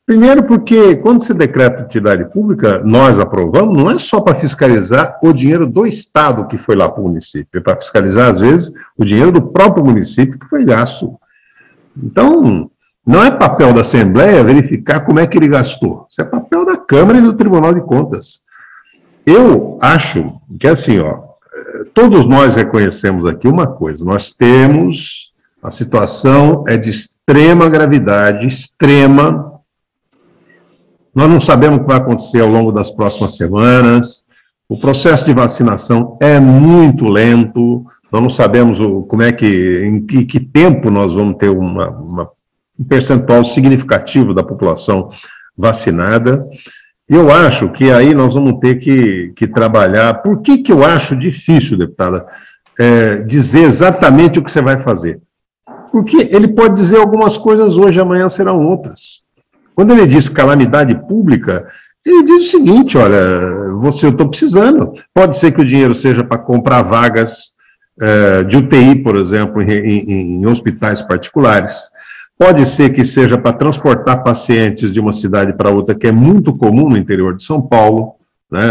Primeiro porque, quando se decreta utilidade pública, nós aprovamos, não é só para fiscalizar o dinheiro do Estado que foi lá para o município, é para fiscalizar, às vezes, o dinheiro do próprio município que foi gasto. Então, não é papel da Assembleia verificar como é que ele gastou, isso é papel da Câmara e do Tribunal de Contas. Eu acho que, assim, todos nós reconhecemos aqui uma coisa, nós temos, a situação é de extrema gravidade, extrema, nós não sabemos o que vai acontecer ao longo das próximas semanas, o processo de vacinação é muito lento, nós não sabemos em que tempo nós vamos ter um percentual significativo da população vacinada. Eu acho que aí nós vamos ter que trabalhar. Por que eu acho difícil, deputada, dizer exatamente o que você vai fazer? Porque ele pode dizer algumas coisas hoje, amanhã serão outras. Quando ele diz calamidade pública, ele diz o seguinte, olha, eu estou precisando. Pode ser que o dinheiro seja para comprar vagas de UTI, por exemplo, em hospitais particulares. Pode ser que seja para transportar pacientes de uma cidade para outra, que é muito comum no interior de São Paulo, né?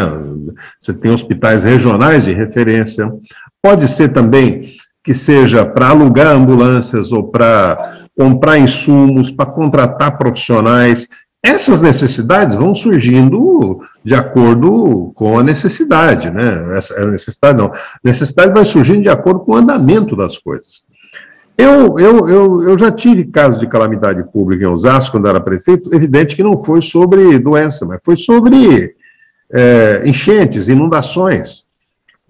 Você tem hospitais regionais de referência. Pode ser também que seja para alugar ambulâncias ou para comprar insumos, para contratar profissionais. Essas necessidades vão surgindo de acordo com a necessidade, né? A necessidade vai surgindo de acordo com o andamento das coisas. Eu já tive casos de calamidade pública em Osasco, quando era prefeito, evidente que não foi sobre doença, mas foi sobre enchentes, inundações,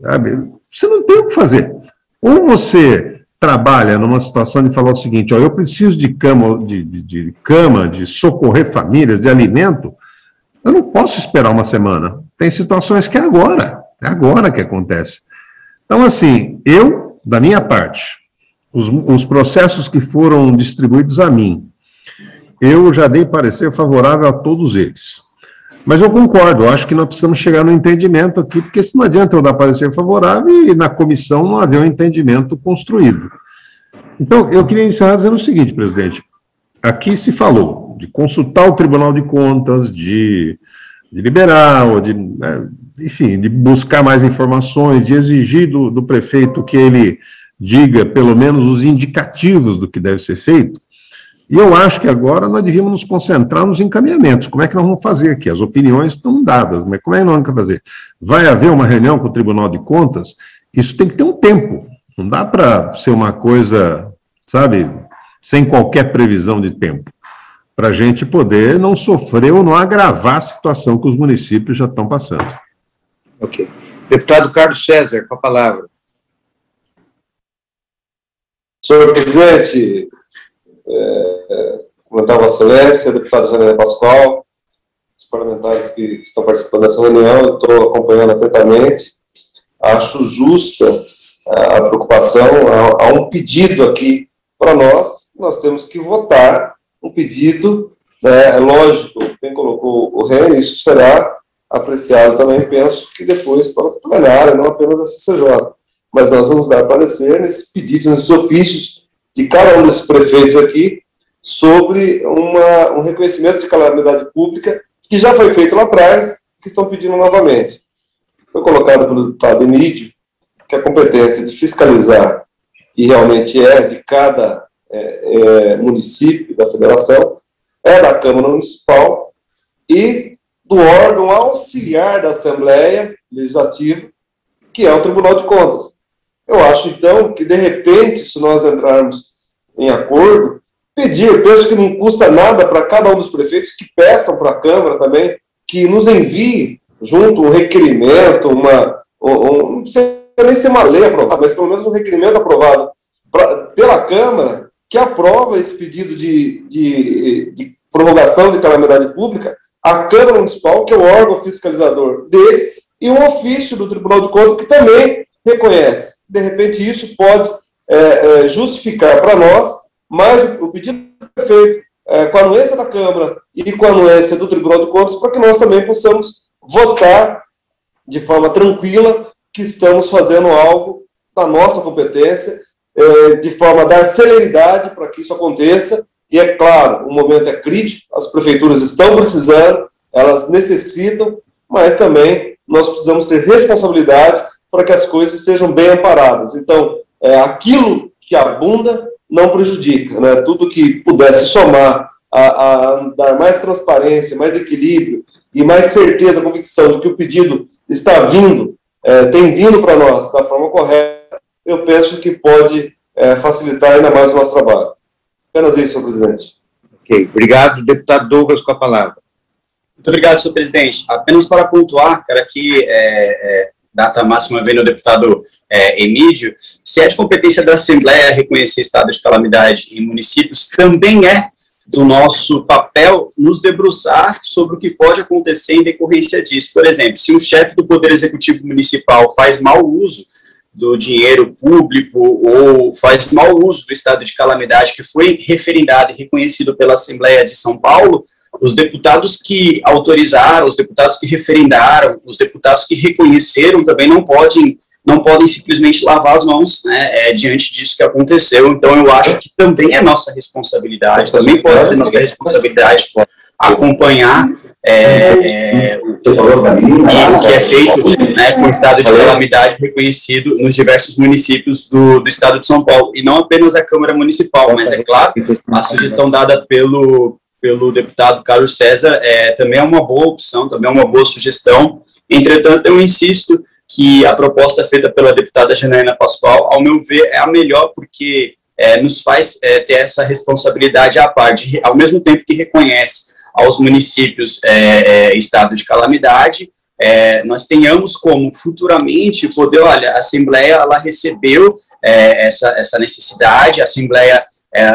sabe? Você não tem o que fazer. Ou você trabalha numa situação de falar o seguinte, eu preciso de cama, de socorrer famílias, de alimento, eu não posso esperar uma semana. Tem situações que é agora que acontece. Então, assim, da minha parte, os processos que foram distribuídos a mim, eu já dei parecer favorável a todos eles. Mas eu concordo, eu acho que nós precisamos chegar no entendimento aqui, porque se não adianta eu dar parecer favorável e na comissão não haver um entendimento construído. Então, eu queria encerrar dizendo o seguinte, presidente, aqui se falou de consultar o Tribunal de Contas, de liberar, ou enfim, de buscar mais informações, de exigir do prefeito que ele diga pelo menos os indicativos do que deve ser feito. E eu acho que agora nós devíamos nos concentrar nos encaminhamentos. Como é que nós vamos fazer aqui? As opiniões estão dadas, mas como é que nós vamos fazer? Vai haver uma reunião com o Tribunal de Contas? Isso tem que ter um tempo. Não dá para ser uma coisa, sabe, sem qualquer previsão de tempo, para a gente poder não sofrer ou não agravar a situação que os municípios já estão passando. Ok. Deputado Carlos César, com a palavra. Senhor presidente, comentar Vossa Excelência, deputada Janaína Pascoal, os parlamentares que estão participando dessa reunião, eu estou acompanhando atentamente. Acho justa a preocupação, há um pedido aqui para nós temos que votar um pedido, é lógico, quem colocou o REN, isso será apreciado também, penso que depois para o plenário, não apenas a CCJ. Mas nós vamos dar parecer nesses pedidos, nesses ofícios de cada um desses prefeitos aqui, sobre um reconhecimento de calamidade pública, que já foi feito lá atrás, que estão pedindo novamente. Foi colocado pelo deputado Emídio que a competência de fiscalizar, e realmente de cada município da federação, é da Câmara Municipal e do órgão auxiliar da Assembleia Legislativa, que é o Tribunal de Contas. Eu acho, então, que, de repente, se nós entrarmos em acordo, penso que não custa nada para cada um dos prefeitos que peçam para a Câmara também, que nos envie junto um requerimento, não precisa nem ser uma lei aprovada, mas pelo menos um requerimento aprovado pela Câmara, que aprova esse pedido de prorrogação de calamidade pública, a Câmara Municipal, que é o órgão fiscalizador dele, e um ofício do Tribunal de Contas, que também reconhece. De repente, isso pode justificar para nós, mas o pedido é feito com a anuência da Câmara e com a anuência do Tribunal de Contas, para que nós também possamos votar de forma tranquila que estamos fazendo algo da nossa competência, de forma a dar celeridade para que isso aconteça. E é claro, o momento é crítico, as prefeituras estão precisando, elas necessitam, mas também nós precisamos ter responsabilidade para que as coisas estejam bem amparadas. Então, aquilo que abunda não prejudica, né? Tudo que pudesse somar a dar mais transparência, mais equilíbrio e mais certeza, convicção de que o pedido está vindo, tem vindo para nós da forma correta, eu penso que pode facilitar ainda mais o nosso trabalho. Apenas isso, senhor presidente. Ok, obrigado. Deputado Douglas, com a palavra. Muito obrigado, senhor presidente. Apenas para pontuar, cara, que data máxima vem no deputado Emídio, se é de competência da Assembleia reconhecer estado de calamidade em municípios, também é do nosso papel nos debruçar sobre o que pode acontecer em decorrência disso. Por exemplo, se o chefe do Poder Executivo Municipal faz mau uso do dinheiro público ou faz mau uso do estado de calamidade que foi referendado e reconhecido pela Assembleia de São Paulo, os deputados que autorizaram, os deputados que referendaram, os deputados que reconheceram também não podem simplesmente lavar as mãos, né, diante disso que aconteceu. Então, eu acho que também é nossa responsabilidade, também pode ser nossa responsabilidade acompanhar o que é feito, né, com o estado de calamidade reconhecido nos diversos municípios do estado de São Paulo, e não apenas a Câmara Municipal, mas, é claro, a sugestão dada pelo deputado Carlos César também é uma boa opção, também é uma boa sugestão. Entretanto, eu insisto que a proposta feita pela deputada Janaína Pascoal, ao meu ver, é a melhor, porque nos faz ter essa responsabilidade à parte, ao mesmo tempo que reconhece aos municípios estado de calamidade, nós tenhamos como futuramente poder, olha, a Assembleia ela recebeu essa necessidade, a Assembleia,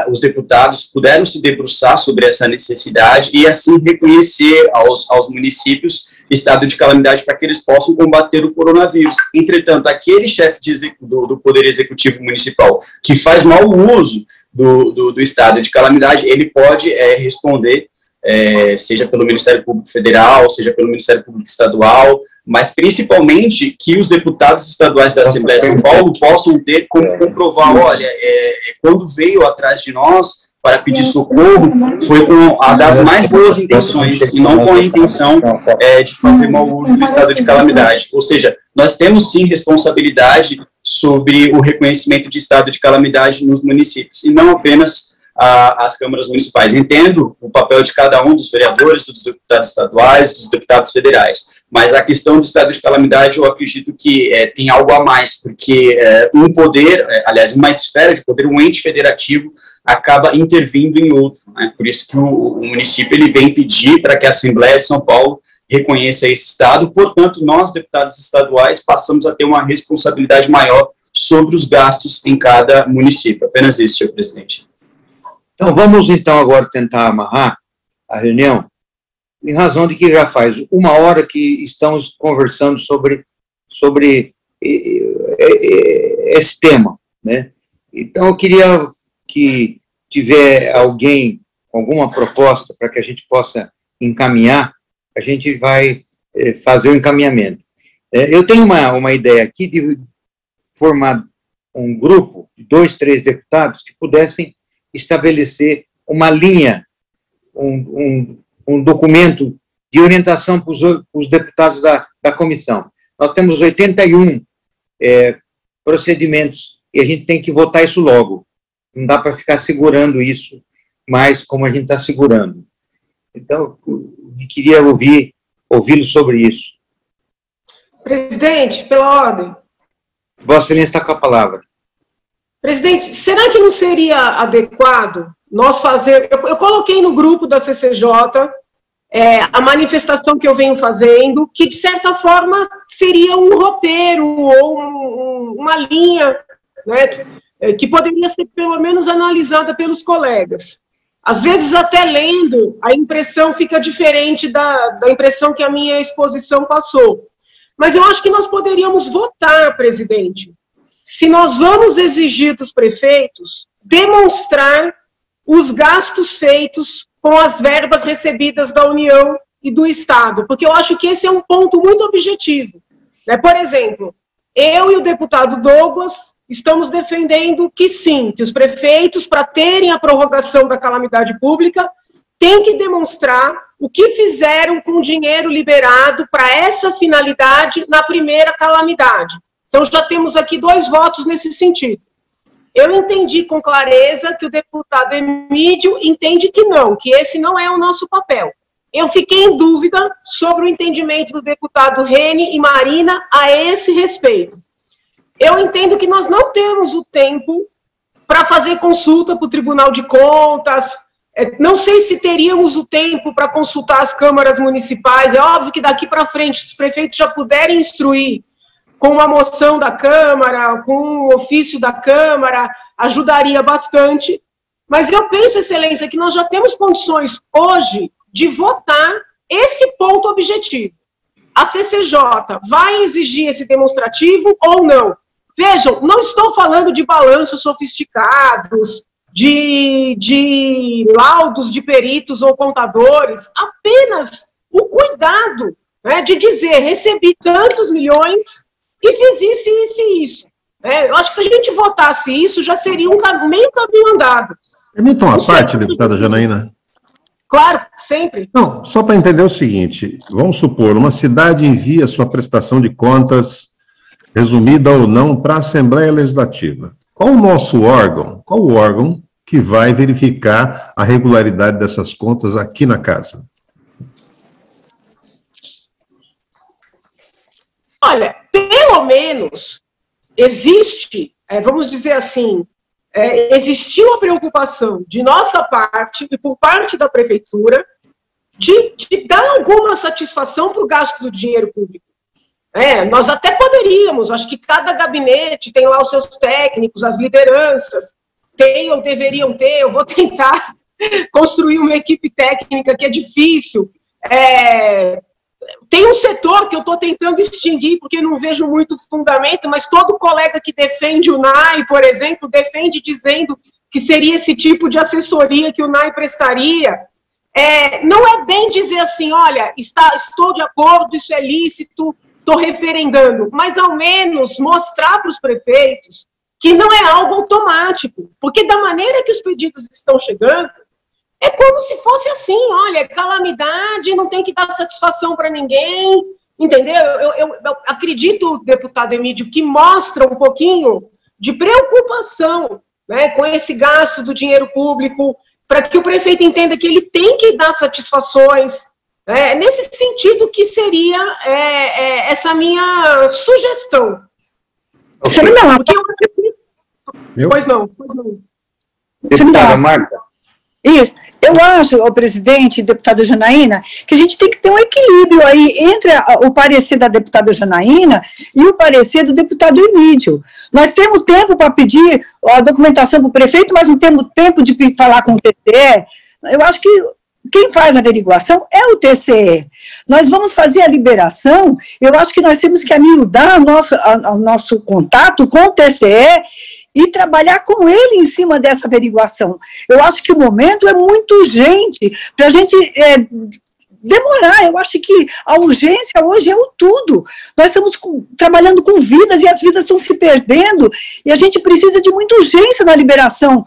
os deputados puderam se debruçar sobre essa necessidade e assim reconhecer aos municípios estado de calamidade para que eles possam combater o coronavírus. Entretanto, aquele chefe do Poder Executivo Municipal que faz mau uso do estado de calamidade, ele pode responder, seja pelo Ministério Público Federal, seja pelo Ministério Público Estadual, mas principalmente que os deputados estaduais da Assembleia de São Paulo possam ter como comprovar, olha, quando veio atrás de nós para pedir socorro, foi com a das mais boas intenções, e não com a intenção de fazer mau uso do estado de calamidade. Ou seja, nós temos sim responsabilidade sobre o reconhecimento de estado de calamidade nos municípios, e não apenas às câmaras municipais. Entendo o papel de cada um dos vereadores, dos deputados estaduais, dos deputados federais, mas a questão do estado de calamidade eu acredito que tem algo a mais, porque um poder, aliás, uma esfera de poder, um ente federativo, acaba intervindo em outro, né? Por isso que o município ele vem pedir para que a Assembleia de São Paulo reconheça esse estado, portanto, nós, deputados estaduais, passamos a ter uma responsabilidade maior sobre os gastos em cada município. Apenas isso, senhor presidente. Então, vamos então agora tentar amarrar a reunião, em razão de que já faz 1 hora que estamos conversando sobre esse tema, né? Então, eu queria que tiver alguém com alguma proposta para que a gente possa encaminhar, a gente vai fazer o encaminhamento. Eu tenho uma ideia aqui de formar um grupo de 2, 3 deputados que pudessem estabelecer uma linha, um documento de orientação para os deputados da comissão. Nós temos 81 procedimentos e a gente tem que votar isso logo. Não dá para ficar segurando isso mais como a gente está segurando. Então, eu queria ouvi-lo sobre isso. Presidente, pela ordem. Vossa Excelência está com a palavra. Presidente, será que não seria adequado nós fazer... Eu coloquei no grupo da CCJ a manifestação que eu venho fazendo, que, de certa forma, seria um roteiro ou uma linha, né, que poderia ser, pelo menos, analisada pelos colegas. Às vezes, até lendo, a impressão fica diferente da impressão que a minha exposição passou. Mas eu acho que nós poderíamos votar, presidente, se nós vamos exigir dos prefeitos demonstrar os gastos feitos com as verbas recebidas da União e do Estado, porque eu acho que esse é um ponto muito objetivo, né? Por exemplo, eu e o deputado Douglas estamos defendendo que sim, que os prefeitos, para terem a prorrogação da calamidade pública, têm que demonstrar o que fizeram com o dinheiro liberado para essa finalidade na primeira calamidade. Então, já temos aqui 2 votos nesse sentido. Eu entendi com clareza que o deputado Emídio entende que não, que esse não é o nosso papel. Eu fiquei em dúvida sobre o entendimento do deputado Rene e Marina a esse respeito. Eu entendo que nós não temos o tempo para fazer consulta para o Tribunal de Contas, não sei se teríamos o tempo para consultar as câmaras municipais, é óbvio que daqui para frente, se os prefeitos já puderem instruir com uma moção da Câmara, com um ofício da Câmara, ajudaria bastante, mas eu penso, Excelência, que nós já temos condições hoje de votar esse ponto objetivo. A CCJ vai exigir esse demonstrativo ou não? Vejam, não estou falando de balanços sofisticados, de laudos de peritos ou contadores, apenas o cuidado, né, de dizer, recebi tantos milhões e fiz isso, isso e isso. Eu acho que se a gente votasse isso, já seria meio caminho andado. Permita uma parte, deputada Janaína? Claro, sempre. Não, só para entender o seguinte, vamos supor, uma cidade envia sua prestação de contas, resumida ou não, para a Assembleia Legislativa. Qual o nosso órgão, qual o órgão que vai verificar a regularidade dessas contas aqui na casa? Olha, pelo menos existe, vamos dizer assim, existiu a preocupação de nossa parte e por parte da prefeitura de dar alguma satisfação para o gasto do dinheiro público. Nós até poderíamos, acho que cada gabinete tem lá os seus técnicos, as lideranças, tem ou deveriam ter, eu vou tentar construir uma equipe técnica que é difícil. Tem um setor que eu estou tentando extinguir, porque não vejo muito fundamento, mas todo colega que defende o NAI, por exemplo, defende dizendo que seria esse tipo de assessoria que o NAI prestaria. Não é bem dizer assim, olha, estou de acordo, isso é lícito, estou referendando, mas ao menos mostrar para os prefeitos que não é algo automático, porque da maneira que os pedidos estão chegando, é como se fosse assim, olha, calamidade, não tem que dar satisfação para ninguém, entendeu? Eu acredito, deputado Emídio, que mostra um pouquinho de preocupação né, com esse gasto do dinheiro público, para que o prefeito entenda que ele tem que dar satisfações. Nesse sentido que seria essa minha sugestão. Pois não. Deputada Marta. Isso. Eu acho, presidente, deputada Janaína, que a gente tem que ter um equilíbrio aí entre o parecer da deputada Janaína e o parecer do deputado Emílio. Nós temos tempo para pedir a documentação para o prefeito, mas não temos tempo de falar com o TCE. Eu acho que quem faz a averiguação é o TCE. Nós vamos fazer a liberação, eu acho que nós temos que amiudar o nosso contato com o TCE e trabalhar com ele em cima dessa averiguação. Eu acho que o momento é muito urgente para a gente demorar. Eu acho que a urgência hoje é o tudo. Nós estamos trabalhando com vidas e as vidas estão se perdendo e a gente precisa de muita urgência na liberação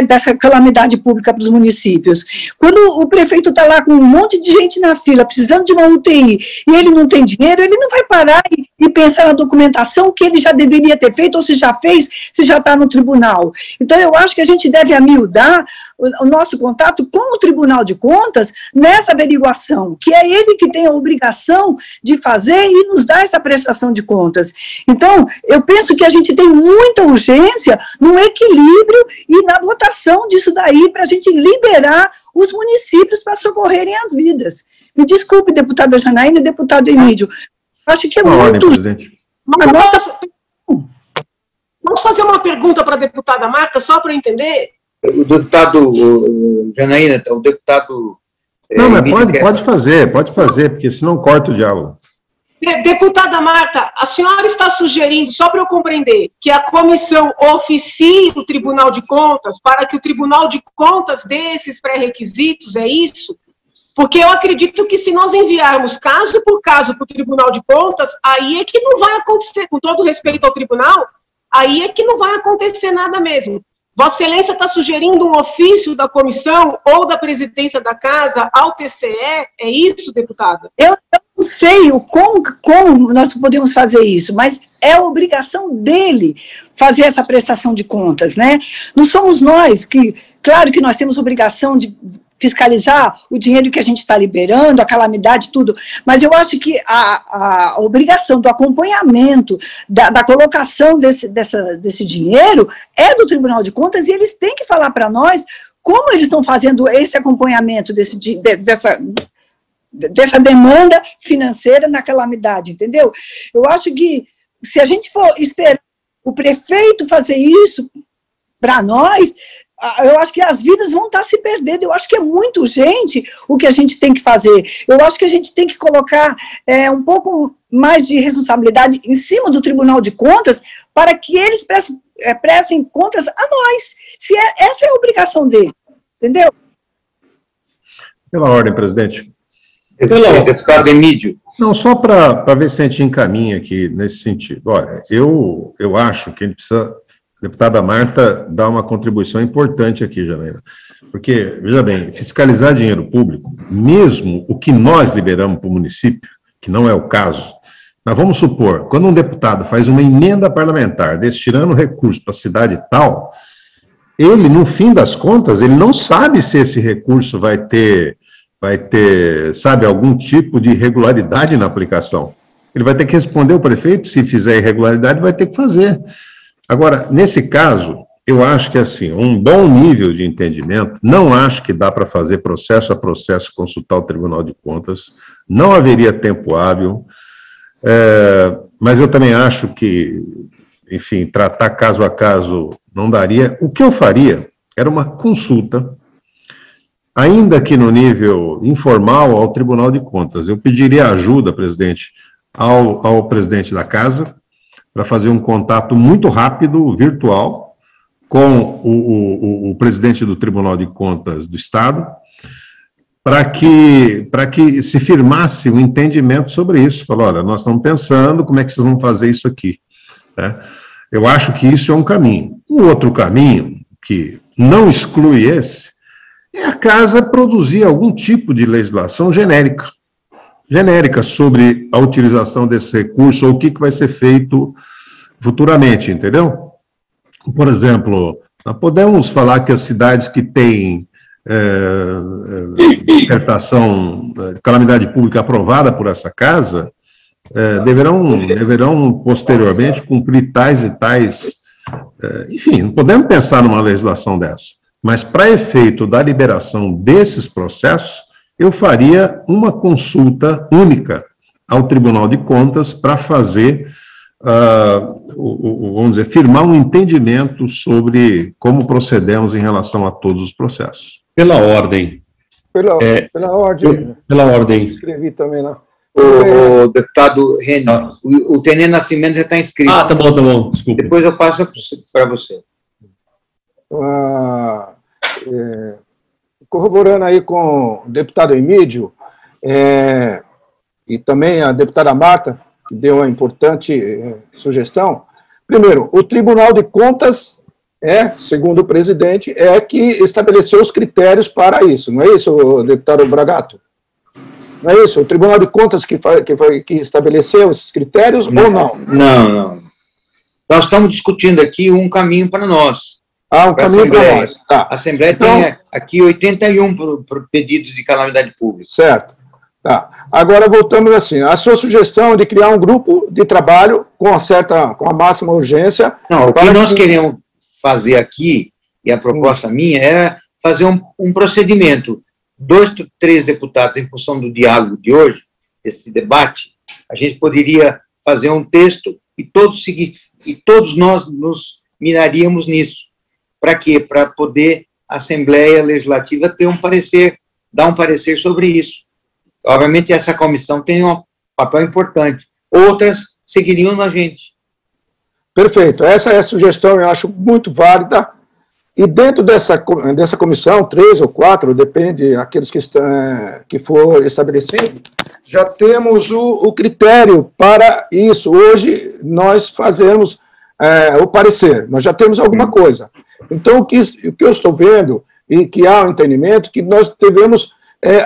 dessa calamidade pública para os municípios. Quando o prefeito está lá com um monte de gente na fila, precisando de uma UTI, e ele não tem dinheiro, ele não vai parar e pensar na documentação que ele já deveria ter feito, ou se já fez, se já está no tribunal. Então, eu acho que a gente deve amiudar o nosso contato com o Tribunal de Contas nessa averiguação, que é ele que tem a obrigação de fazer e nos dar essa prestação de contas. Então, eu penso que a gente tem muita urgência no equilíbrio e na votação disso daí, para a gente liberar os municípios para socorrerem as vidas. Me desculpe, deputada Janaína e deputado Emílio, acho que é muito... Posso fazer uma pergunta para a deputada Marta, só para entender? O deputado Janaína, o deputado... Não, mas pode fazer, porque senão corta o diálogo. Deputada Marta, a senhora está sugerindo, só para eu compreender, que a comissão oficie o Tribunal de Contas para que o Tribunal de Contas dê esses pré-requisitos, é isso? Porque eu acredito que se nós enviarmos caso por caso para o Tribunal de Contas, aí é que não vai acontecer, com todo respeito ao tribunal, aí é que não vai acontecer nada mesmo. Vossa Excelência está sugerindo um ofício da comissão ou da presidência da casa ao TCE, é isso, deputada? Eu não sei como nós podemos fazer isso, mas é a obrigação dele fazer essa prestação de contas, né? Não somos nós que, claro que nós temos obrigação de fiscalizar o dinheiro que a gente está liberando, a calamidade, tudo, mas eu acho que a obrigação do acompanhamento, da colocação desse dinheiro é do Tribunal de Contas e eles têm que falar para nós como eles estão fazendo esse acompanhamento dessa demanda financeira na calamidade, entendeu? Eu acho que se a gente for esperar o prefeito fazer isso para nós, eu acho que as vidas vão estar se perdendo. Eu acho que é muito urgente o que a gente tem que fazer. Eu acho que a gente tem que colocar um pouco mais de responsabilidade em cima do Tribunal de Contas para que eles prestem contas a nós. Essa é a obrigação dele, entendeu? Pela ordem, presidente. Deputado Emílio. Não, só para ver se a gente encaminha aqui nesse sentido. Olha, eu acho que a gente precisa... A deputada Marta dá uma contribuição importante aqui, Janaína, porque, veja bem, fiscalizar dinheiro público, mesmo o que nós liberamos para o município, que não é o caso, mas vamos supor, quando um deputado faz uma emenda parlamentar destinando recurso para a cidade tal, ele, no fim das contas, ele não sabe se esse recurso vai ter, sabe, algum tipo de irregularidade na aplicação. Ele vai ter que responder ao prefeito, se fizer irregularidade, vai ter que fazer. Agora, nesse caso, eu acho que, assim, um bom nível de entendimento, não acho que dá para fazer processo a processo, consultar o Tribunal de Contas, não haveria tempo hábil, mas eu também acho que, enfim, tratar caso a caso não daria. O que eu faria era uma consulta, ainda que no nível informal, ao Tribunal de Contas. Eu pediria ajuda, presidente, ao presidente da casa, para fazer um contato muito rápido, virtual, com o presidente do Tribunal de Contas do Estado, para que se firmasse um entendimento sobre isso. Falou, olha, nós estamos pensando como é que vocês vão fazer isso aqui. Né? Eu acho que isso é um caminho. Um outro caminho, que não exclui esse, é a casa produzir algum tipo de legislação genérica sobre a utilização desse recurso ou o que vai ser feito futuramente, entendeu? Por exemplo, Nós podemos falar que as cidades que têm decretação de calamidade pública aprovada por essa casa deverão posteriormente cumprir tais e tais. Enfim, não podemos pensar numa legislação dessa. Mas, para efeito da liberação desses processos, eu faria uma consulta única ao Tribunal de Contas para fazer, vamos dizer, firmar um entendimento sobre como procedemos em relação a todos os processos. Pela ordem. Pela ordem. Pela ordem. Escrevi também lá. O deputado Reni, o Tenê Nascimento já está inscrito. Ah, tá bom, desculpa. Depois eu passo para você. Corroborando aí com o deputado Emídio, e também a deputada Marta, que deu uma importante sugestão. Primeiro, o Tribunal de Contas, segundo o presidente, que estabeleceu os critérios para isso. Não é isso, deputado Bragato? Não é isso? O Tribunal de Contas que estabeleceu esses critérios ou não? Não. Nós estamos discutindo aqui um caminho para nós. Um caminho para nós. Tá. A Assembleia tem aqui 81 pedidos de calamidade pública. Certo. Tá. Agora, voltamos assim. A sua sugestão de criar um grupo de trabalho com a máxima urgência... Não, o que nós queremos fazer aqui, e a proposta minha, era fazer um procedimento. 2, 3 deputados, em função do diálogo de hoje, esse debate, a gente poderia fazer um texto e todos nós nos miraríamos nisso. Para quê? Para poder a Assembleia Legislativa ter dar um parecer sobre isso. Obviamente, essa comissão tem um papel importante. Outras seguiriam na gente. Perfeito. Essa é a sugestão, eu acho muito válida. E dentro dessa comissão, 3 ou 4, depende daqueles que for estabelecido, já temos o critério para isso. Hoje, nós fazemos o parecer, nós já temos alguma coisa. Então, o que eu estou vendo, e que há um entendimento, que nós devemos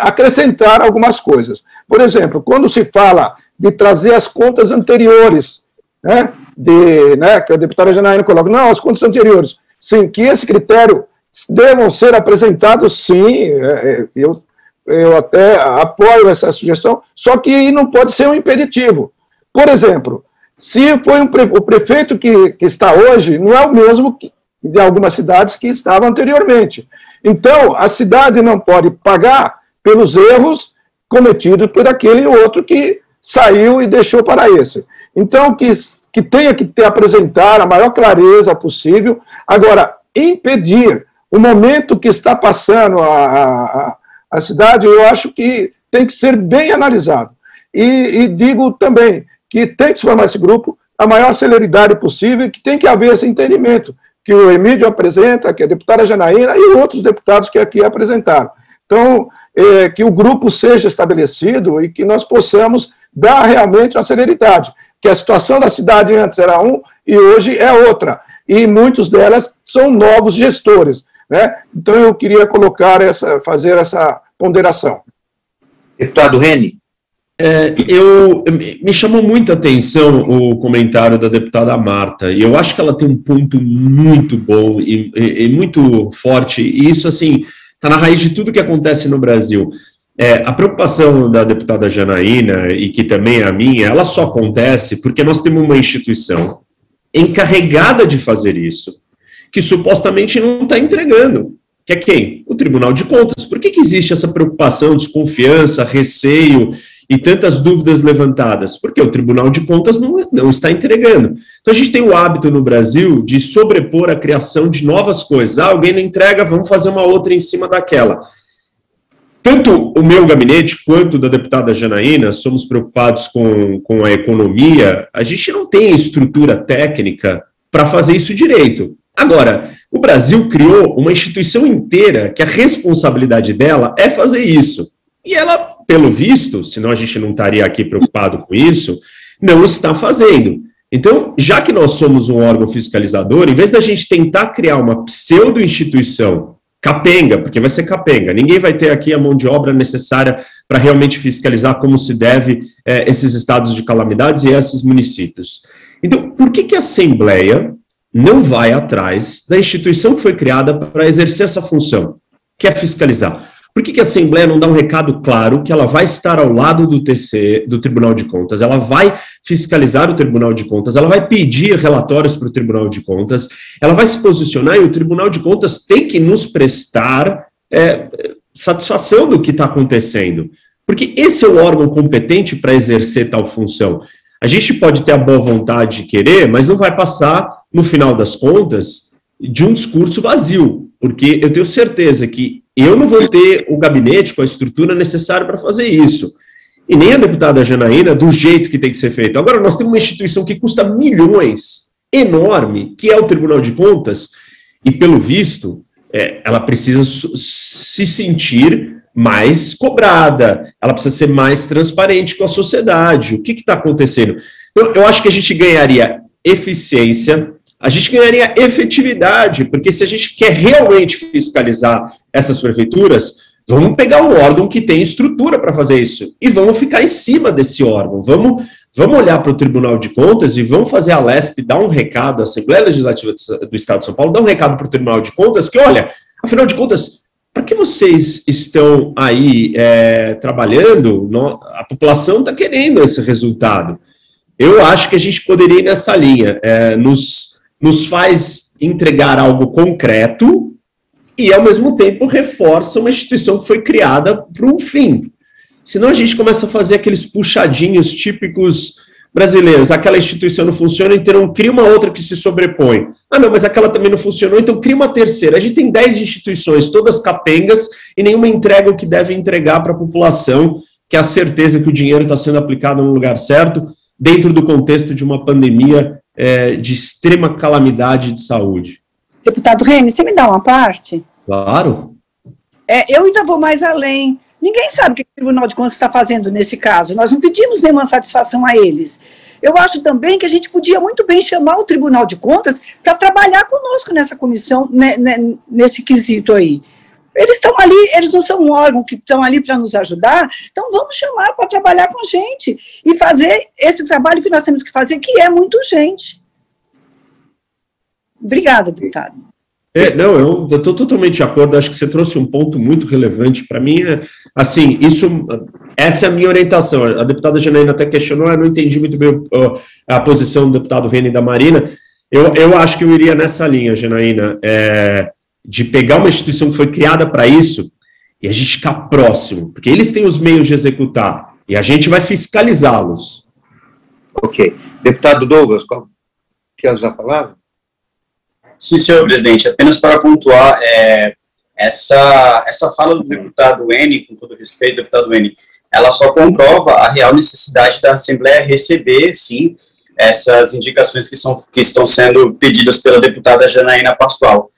acrescentar algumas coisas. Por exemplo, quando se fala de trazer as contas anteriores, que a deputada Janaína coloca, não, as contas anteriores, sim, que esse critério devam ser apresentados, sim, eu até apoio essa sugestão, só que não pode ser um impeditivo. Por exemplo, se foi o prefeito que está hoje, não é o mesmo de algumas cidades que estava anteriormente. Então, a cidade não pode pagar pelos erros cometidos por aquele outro que saiu e deixou para esse. Então, que tenha que apresentar a maior clareza possível. Agora, impedir o momento que está passando a cidade, eu acho que tem que ser bem analisado. E digo também que tem que se formar esse grupo a maior celeridade possível, que tem que haver esse entendimento que o Emídio apresenta, que a deputada Janaína e outros deputados que aqui apresentaram. Então, que o grupo seja estabelecido e que nós possamos dar realmente uma celeridade, que a situação da cidade antes era e hoje é outra, e muitos delas são novos gestores, né? Então, eu queria fazer essa ponderação. Deputado Reni. Me chamou muita atenção o comentário da deputada Marta, e eu acho que ela tem um ponto muito bom e muito forte, e isso, assim, está na raiz de tudo que acontece no Brasil. A preocupação da deputada Janaína, e que também é a minha, ela só acontece porque nós temos uma instituição encarregada de fazer isso, que supostamente não está entregando. Que é quem? O Tribunal de Contas. Por que existe essa preocupação, desconfiança, receio e tantas dúvidas levantadas? Porque o Tribunal de Contas não está entregando. Então, a gente tem o hábito no Brasil de sobrepor a criação de novas coisas. Alguém não entrega, vamos fazer uma outra em cima daquela. Tanto o meu gabinete quanto da deputada Janaína somos preocupados com a economia. A gente não tem estrutura técnica para fazer isso direito. Agora, o Brasil criou uma instituição inteira que a responsabilidade dela é fazer isso. E ela, pelo visto, senão a gente não estaria aqui preocupado com isso, não está fazendo. Então, já que nós somos um órgão fiscalizador, em vez da gente tentar criar uma pseudo-instituição capenga, porque vai ser capenga, ninguém vai ter aqui a mão de obra necessária para realmente fiscalizar como se deve esses estados de calamidades e esses municípios. Então, por que a Assembleia não vai atrás da instituição que foi criada para exercer essa função, que é fiscalizar. Por que a Assembleia não dá um recado claro que ela vai estar ao lado do TC, do Tribunal de Contas, ela vai fiscalizar o Tribunal de Contas, ela vai pedir relatórios para o Tribunal de Contas, ela vai se posicionar e o Tribunal de Contas tem que nos prestar satisfação do que está acontecendo, porque esse é o órgão competente para exercer tal função. A gente pode ter a boa vontade de querer, mas não vai passar, no final das contas, de um discurso vazio, porque eu tenho certeza que eu não vou ter o gabinete com a estrutura necessária para fazer isso. E nem a deputada Janaína, do jeito que tem que ser feito. Agora, nós temos uma instituição que custa milhões, enorme, que é o Tribunal de Contas, e, pelo visto, ela precisa se sentir mais cobrada, ela precisa ser mais transparente com a sociedade. O que está acontecendo? Eu acho que a gente ganharia eficiência, a gente ganharia efetividade, porque se a gente quer realmente fiscalizar essas prefeituras, vamos pegar um órgão que tem estrutura para fazer isso, e vamos ficar em cima desse órgão, vamos olhar para o Tribunal de Contas e vamos fazer a LESP dar um recado, a Assembleia Legislativa do Estado de São Paulo, dar um recado para o Tribunal de Contas, que olha, afinal de contas, para que vocês estão aí trabalhando, a população está querendo esse resultado. Eu acho que a gente poderia ir nessa linha, nos faz entregar algo concreto e, ao mesmo tempo, reforça uma instituição que foi criada para um fim. Senão a gente começa a fazer aqueles puxadinhos típicos brasileiros. Aquela instituição não funciona, então cria uma outra que se sobrepõe. Ah, não, mas aquela também não funcionou, então cria uma terceira. A gente tem 10 instituições, todas capengas, e nenhuma entrega o que deve entregar para a população, que é a certeza que o dinheiro está sendo aplicado no lugar certo, dentro do contexto de uma pandemia de extrema calamidade de saúde. Deputado Reni, você me dá uma parte? Claro. Eu ainda vou mais além. Ninguém sabe o que o Tribunal de Contas está fazendo nesse caso. Nós não pedimos nenhuma satisfação a eles. Eu acho também que a gente podia muito bem chamar o Tribunal de Contas para trabalhar conosco nessa comissão, nesse quesito aí. Eles estão ali, eles não são um órgão que estão ali para nos ajudar, então vamos chamar para trabalhar com a gente e fazer esse trabalho que nós temos que fazer, que é muito urgente. Obrigada, deputado. Eu estou totalmente de acordo, acho que você trouxe um ponto muito relevante para mim, assim, essa é a minha orientação. A deputada Janaína até questionou, eu não entendi muito bem a posição do deputado Reni e da Marina. Eu acho que eu iria nessa linha, Janaína, de pegar uma instituição que foi criada para isso e a gente ficar próximo, porque eles têm os meios de executar e a gente vai fiscalizá-los. Ok. Deputado Douglas, quer usar a palavra? Sim, senhor presidente. Apenas para pontuar, essa fala do deputado N, com todo respeito, deputado N, ela só comprova a real necessidade da Assembleia receber, sim, essas indicações que estão sendo pedidas pela deputada Janaína Pascoal.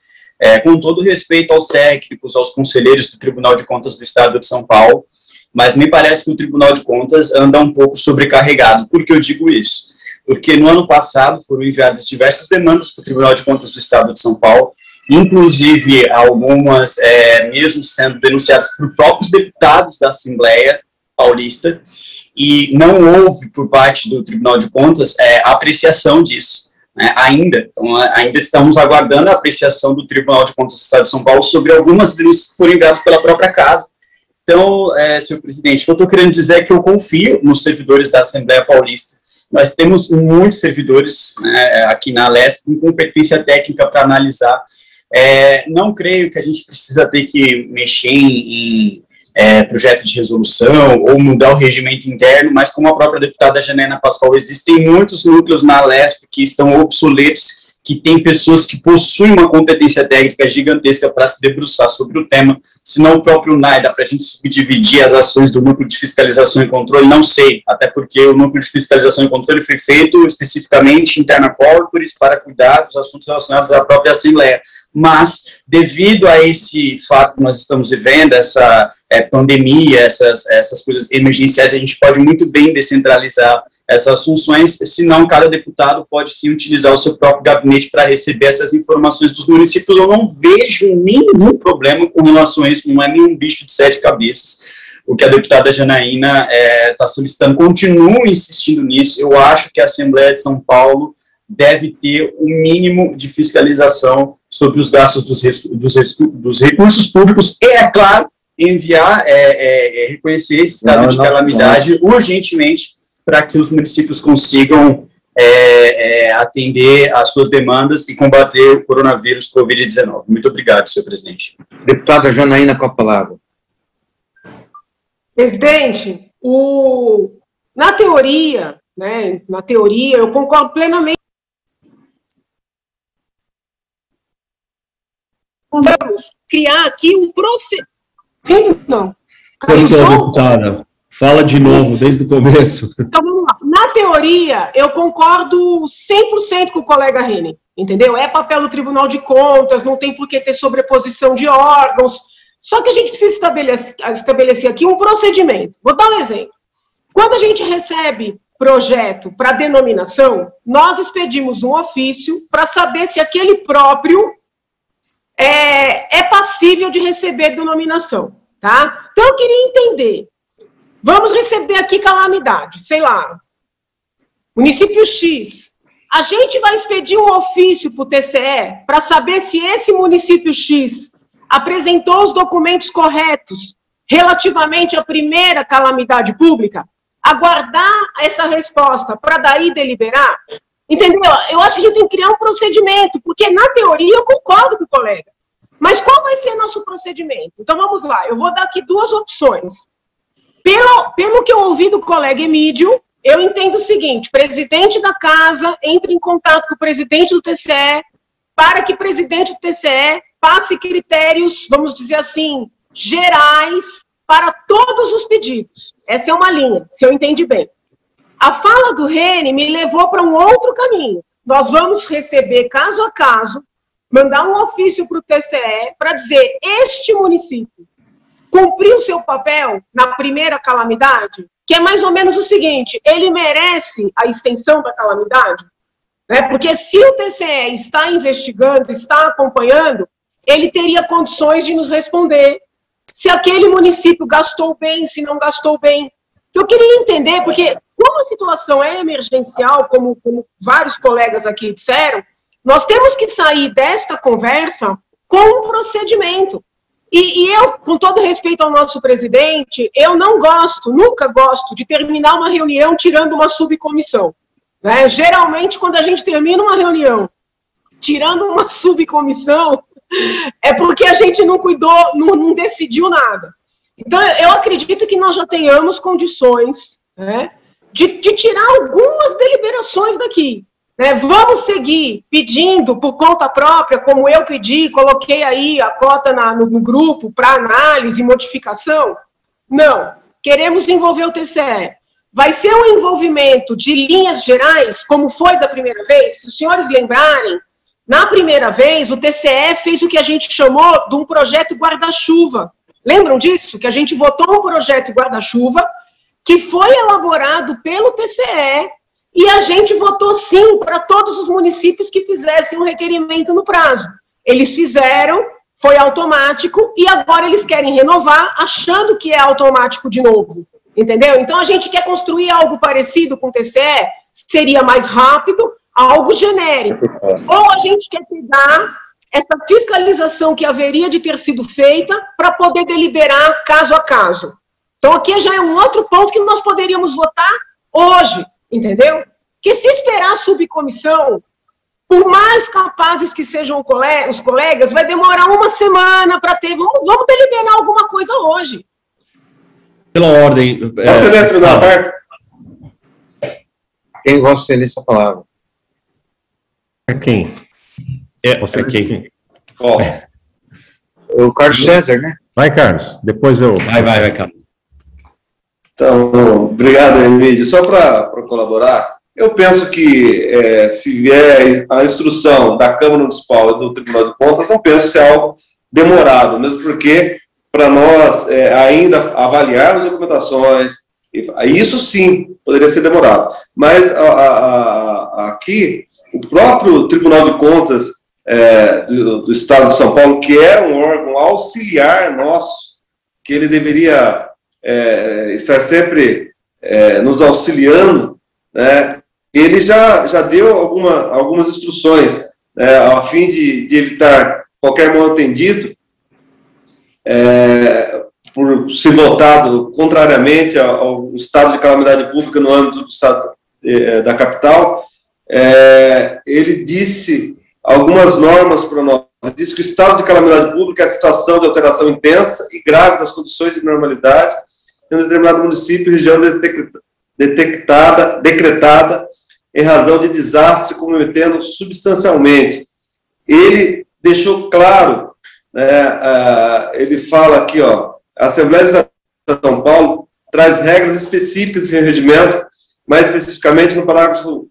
Com todo respeito aos técnicos, aos conselheiros do Tribunal de Contas do Estado de São Paulo, mas me parece que o Tribunal de Contas anda um pouco sobrecarregado. Por que eu digo isso? Porque no ano passado foram enviadas diversas demandas para o Tribunal de Contas do Estado de São Paulo, inclusive algumas mesmo sendo denunciadas por próprios deputados da Assembleia Paulista, e não houve, por parte do Tribunal de Contas, apreciação disso. Ainda estamos aguardando a apreciação do Tribunal de Contas do Estado de São Paulo sobre algumas denúncias que foram enviadas pela própria casa. Então, senhor presidente, o que eu estou querendo dizer é que eu confio nos servidores da Assembleia Paulista. Nós temos muitos servidores aqui na LESP com competência técnica para analisar. Não creio que a gente precisa ter que mexer em projeto de resolução ou mudar o regimento interno, mas como a própria deputada Janaína Pascoal, existem muitos núcleos na LESP que estão obsoletos, que tem pessoas que possuem uma competência técnica gigantesca para se debruçar sobre o tema, se não o próprio NAI, dá para a gente subdividir as ações do Núcleo de Fiscalização e Controle, não sei, até porque o Núcleo de Fiscalização e Controle foi feito especificamente interna corporis para cuidar dos assuntos relacionados à própria Assembleia, mas devido a esse fato que nós estamos vivendo, essa pandemia, essas coisas emergenciais, a gente pode muito bem descentralizar essas funções, senão cada deputado pode sim utilizar o seu próprio gabinete para receber essas informações dos municípios. Eu não vejo nenhum problema com relação a isso, não é nenhum bicho de 7 cabeças. O que a deputada Janaína está solicitando, continuo insistindo nisso. Eu acho que a Assembleia de São Paulo deve ter um mínimo de fiscalização sobre os gastos dos recursos públicos e, é claro, enviar, reconhecer esse estado de calamidade urgentemente para que os municípios consigam atender às suas demandas e combater o coronavírus Covid-19. Muito obrigado, senhor presidente. Deputada Janaína, com a palavra. Presidente, na teoria, eu concordo plenamente. Vamos criar aqui um procedimento. Não. Deputada, fala de novo, desde o começo. Então, vamos lá. Na teoria, eu concordo 100% com o colega Reni, entendeu? É papel do Tribunal de Contas, não tem por que ter sobreposição de órgãos, só que a gente precisa estabelecer aqui um procedimento. Vou dar um exemplo. Quando a gente recebe projeto para denominação, nós expedimos um ofício para saber se aquele próprio é passível de receber denominação, tá? Então, eu queria entender. Vamos receber aqui calamidade, sei lá, município X. A gente vai expedir um ofício para o TCE para saber se esse município X apresentou os documentos corretos relativamente à primeira calamidade pública, aguardar essa resposta para daí deliberar, entendeu? Eu acho que a gente tem que criar um procedimento, porque na teoria eu concordo com o colega, mas qual vai ser nosso procedimento? Então vamos lá, eu vou dar aqui duas opções. Pelo que eu ouvi do colega Emílio, eu entendo o seguinte: presidente da casa entre em contato com o presidente do TCE para que o presidente do TCE passe critérios, vamos dizer assim, gerais para todos os pedidos. Essa é uma linha, se eu entendi bem. A fala do Reni me levou para um outro caminho. Nós vamos receber, caso a caso, mandar um ofício para o TCE para dizer: este município cumpriu seu papel na primeira calamidade, que é mais ou menos o seguinte: ele merece a extensão da calamidade, né? Porque se o TCE está investigando, está acompanhando, ele teria condições de nos responder se aquele município gastou bem, se não gastou bem. Então, eu queria entender, porque como a situação é emergencial, como vários colegas aqui disseram, nós temos que sair desta conversa com um procedimento. E eu, com todo respeito ao nosso presidente, eu não gosto, nunca gosto de terminar uma reunião tirando uma subcomissão, né? Geralmente, quando a gente termina uma reunião tirando uma subcomissão, é porque a gente não cuidou, não decidiu nada. Então, eu acredito que nós já tenhamos condições, né, de tirar algumas deliberações daqui. Né? Vamos seguir pedindo por conta própria, como eu pedi, coloquei aí a cota no grupo para análise e modificação? Não. Queremos envolver o TCE. Vai ser um envolvimento de linhas gerais, como foi da primeira vez? Se os senhores lembrarem, na primeira vez, o TCE fez o que a gente chamou de um projeto guarda-chuva. Lembram disso? Que a gente votou um projeto guarda-chuva que foi elaborado pelo TCE e a gente votou sim para todos os municípios que fizessem um requerimento no prazo. Eles fizeram, foi automático, e agora eles querem renovar, achando que é automático de novo. Entendeu? Então, a gente quer construir algo parecido com o TCE, seria mais rápido, algo genérico. Ou a gente quer pegar essa fiscalização que haveria de ter sido feita para poder deliberar caso a caso. Então, aqui já é um outro ponto que nós poderíamos votar hoje, entendeu? Que se esperar a subcomissão, por mais capazes que sejam os colegas, vai demorar uma semana para ter... Vamos deliberar alguma coisa hoje. Pela ordem... Vossa Excelência, me dá a parte? Tem Vossa Excelência a palavra. É quem? Você quem? Ó. O Carlos César, né? Vai, Carlos. Depois eu... Vai, Carlos. Então, obrigado, Emílio. Só para colaborar, eu penso que se vier a instrução da Câmara Municipal e do Tribunal de Contas, não penso ser algo demorado, mesmo porque, para nós ainda avaliarmos as documentações, isso sim poderia ser demorado. Mas aqui, o próprio Tribunal de Contas do Estado de São Paulo, que é um órgão auxiliar nosso, que ele deveria estar sempre nos auxiliando, né? ele já deu algumas instruções, a fim de evitar qualquer mal-entendido, por ser votado contrariamente ao estado de calamidade pública no âmbito do estado da capital. Ele disse algumas normas para nós. Ele disse que o estado de calamidade pública é a situação de alteração intensa e grave das condições de normalidade em um determinado município e região decretada em razão de desastre comprometendo substancialmente. Ele deixou claro, ele fala aqui, a Assembleia Legislativa de São Paulo traz regras específicas de regimento, mais especificamente no parágrafo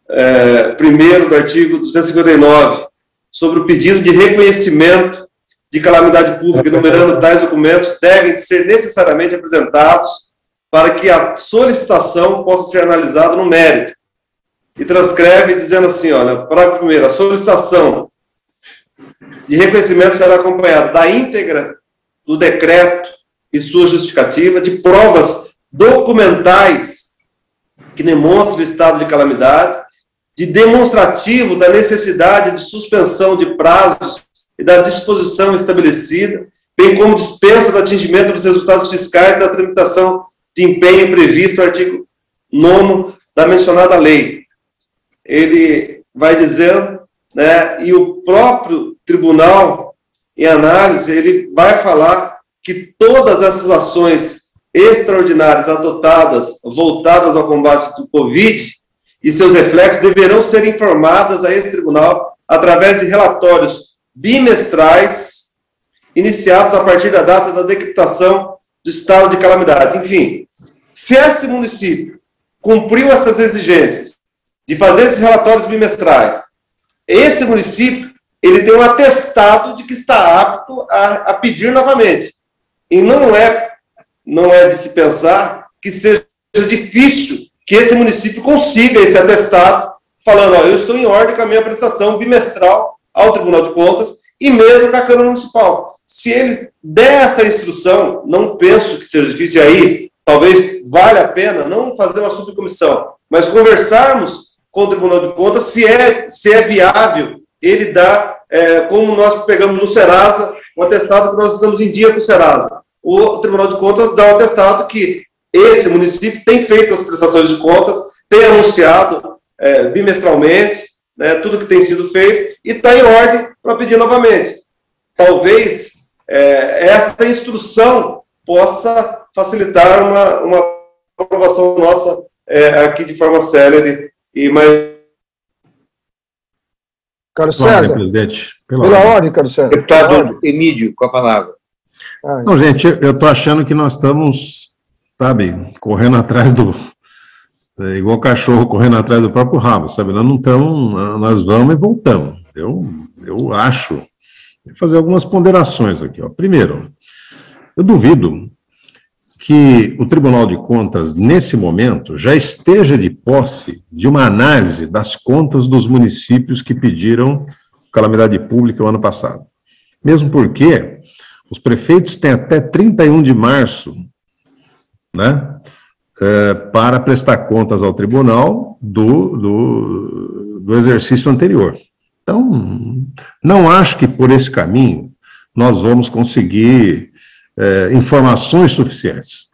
1º do artigo 259, sobre o pedido de reconhecimento de calamidade pública, enumerando tais documentos devem ser necessariamente apresentados para que a solicitação possa ser analisada no mérito. E transcreve dizendo assim, olha, parágrafo 1º, a solicitação de reconhecimento será acompanhada da íntegra do decreto e sua justificativa, de provas documentais que demonstrem o estado de calamidade, de demonstrativo da necessidade de suspensão de prazos e da disposição estabelecida, bem como dispensa do atingimento dos resultados fiscais da tramitação de empenho previsto no artigo 9º da mencionada lei. Ele vai dizendo, e o próprio tribunal, em análise, ele vai falar que todas essas ações extraordinárias adotadas, voltadas ao combate do Covid e seus reflexos, deverão ser informadas a esse tribunal através de relatórios bimestrais, iniciados a partir da data da decretação do estado de calamidade. Enfim, se esse município cumpriu essas exigências de fazer esses relatórios bimestrais, esse município, ele tem um atestado de que está apto a pedir novamente. E não é de se pensar que seja difícil que esse município consiga esse atestado, falando, eu estou em ordem com a minha prestação bimestral ao Tribunal de Contas e mesmo com a Câmara Municipal. Se ele der essa instrução, não penso que seja difícil, aí talvez valha a pena não fazer uma subcomissão, mas conversarmos com o Tribunal de Contas se é viável ele dar, como nós pegamos no Serasa, um atestado que nós estamos em dia com o Serasa. O Tribunal de Contas dá um atestado que esse município tem feito as prestações de contas, tem anunciado bimestralmente, tudo que tem sido feito, e está em ordem para pedir novamente. Talvez essa instrução possa facilitar uma aprovação nossa aqui de forma célere e mais... Carlos César, presidente. Pela ordem, Carlos César. Deputado Emídio, com a palavra. Não, gente, eu estou achando que nós estamos, correndo atrás igual cachorro correndo atrás do próprio rabo, sabe? Nós não estamos, nós vamos e voltamos. Eu acho, vou fazer algumas ponderações aqui. Primeiro, eu duvido que o Tribunal de Contas, nesse momento, já esteja de posse de uma análise das contas dos municípios que pediram calamidade pública o ano passado. Mesmo porque os prefeitos têm até 31 de março, para prestar contas ao tribunal do exercício anterior. Então, não acho que por esse caminho nós vamos conseguir informações suficientes.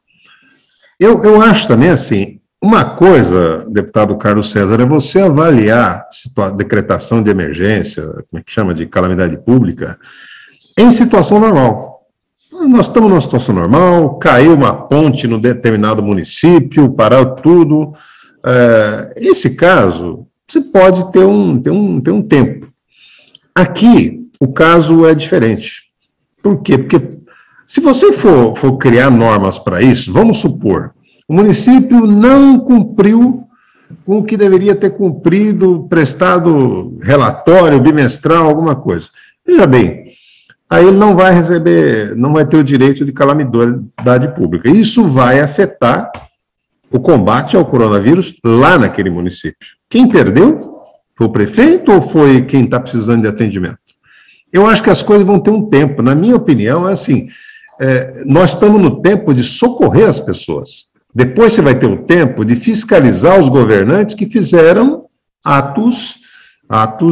Eu acho também assim, uma coisa, deputado Carlos César, é você avaliar a decretação de emergência, como é que chama, de calamidade pública, em situação normal. Nós estamos numa situação normal, caiu uma ponte no determinado município, parou tudo. Esse caso, você pode ter um tempo. Aqui, o caso é diferente. Por quê? Porque se você for criar normas para isso, vamos supor, o município não cumpriu com o que deveria ter cumprido, prestado relatório bimestral, alguma coisa. Veja bem, aí ele não vai receber, não vai ter o direito de calamidade pública. Isso vai afetar o combate ao coronavírus lá naquele município. Quem perdeu? Foi o prefeito ou foi quem está precisando de atendimento? Eu acho que as coisas vão ter um tempo. Na minha opinião, é assim, nós estamos no tempo de socorrer as pessoas. Depois você vai ter o tempo de fiscalizar os governantes que fizeram atos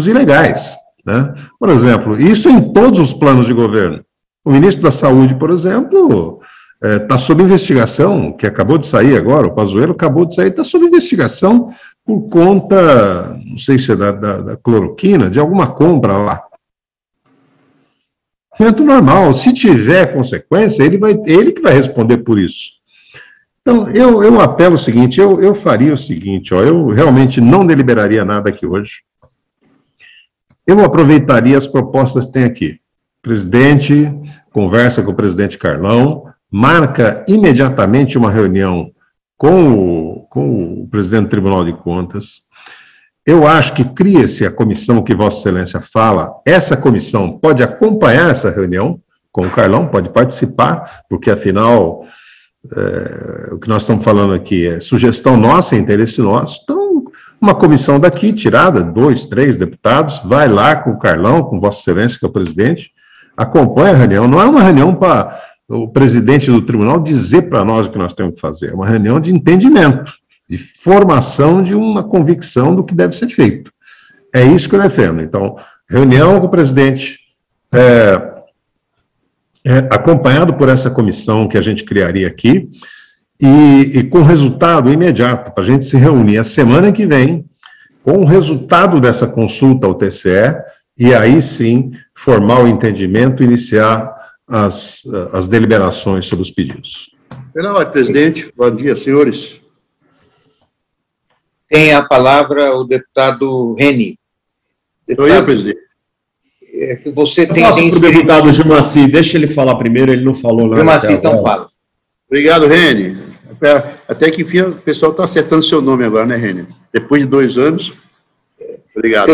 ilegais, né? Por exemplo, isso em todos os planos de governo. O ministro da Saúde, por exemplo, está sob investigação, que acabou de sair agora, o Pazuello acabou de sair, está sob investigação por conta, não sei se é da cloroquina, de alguma compra lá. Momento normal, se tiver consequência, ele que vai responder por isso. Então, eu apelo o seguinte, eu faria o seguinte, eu realmente não deliberaria nada aqui hoje. Eu aproveitaria as propostas que tem aqui. O presidente conversa com o presidente Carlão, marca imediatamente uma reunião com o presidente do Tribunal de Contas. Eu acho que cria-se a comissão que Vossa Excelência fala, essa comissão pode acompanhar essa reunião com o Carlão, pode participar, porque afinal, o que nós estamos falando aqui é sugestão nossa, é interesse nosso. Então, uma comissão daqui, tirada, 2, 3 deputados, vai lá com o Carlão, com Vossa Excelência, que é o presidente, acompanha a reunião. Não é uma reunião para o presidente do tribunal dizer para nós o que nós temos que fazer, é uma reunião de entendimento, de formação de uma convicção do que deve ser feito. É isso que eu defendo. Então, reunião com o presidente, acompanhado por essa comissão que a gente criaria aqui, e com resultado imediato, para a gente se reunir a semana que vem, com o resultado dessa consulta ao TCE, e aí sim formar o entendimento e iniciar as deliberações sobre os pedidos. Pela ordem, presidente. Bom dia, senhores. Tem a palavra o deputado Reni. Sou eu, presidente. Que você tem... Posso para o deputado Gilmaci, deixa ele falar primeiro, ele não falou nada. Gilmaci, então fala. Obrigado, Reni. Até que enfim o pessoal está acertando seu nome agora, né, Reni? Depois de 2 anos. Obrigado.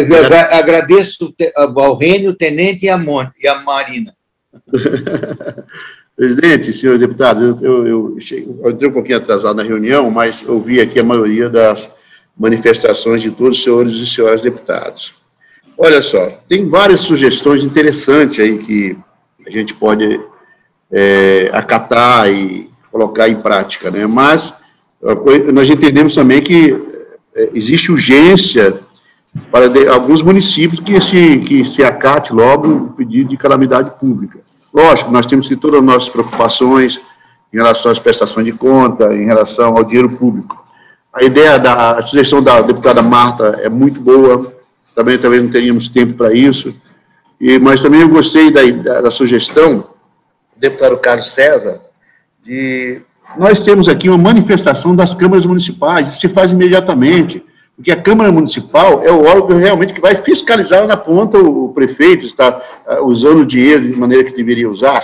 Agradeço ao Reni, o tenente e a Marina. Presidente, senhores deputados, eu entrei um pouquinho atrasado na reunião, mas ouvi aqui a maioria das manifestações de todos os senhores e senhoras deputados. Olha só, tem várias sugestões interessantes aí que a gente pode acatar e colocar em prática, né? Mas nós entendemos também que existe urgência para alguns municípios que se acate logo o pedido de calamidade pública. Lógico, nós temos que ter todas as nossas preocupações em relação às prestações de conta, em relação ao dinheiro público. A sugestão da deputada Marta é muito boa, também talvez não teríamos tempo para isso, mas também eu gostei da sugestão do deputado Carlos César, nós temos aqui uma manifestação das câmaras municipais, isso se faz imediatamente, porque a Câmara Municipal é o órgão realmente que vai fiscalizar na ponta o prefeito, está usando o dinheiro de maneira que deveria usar.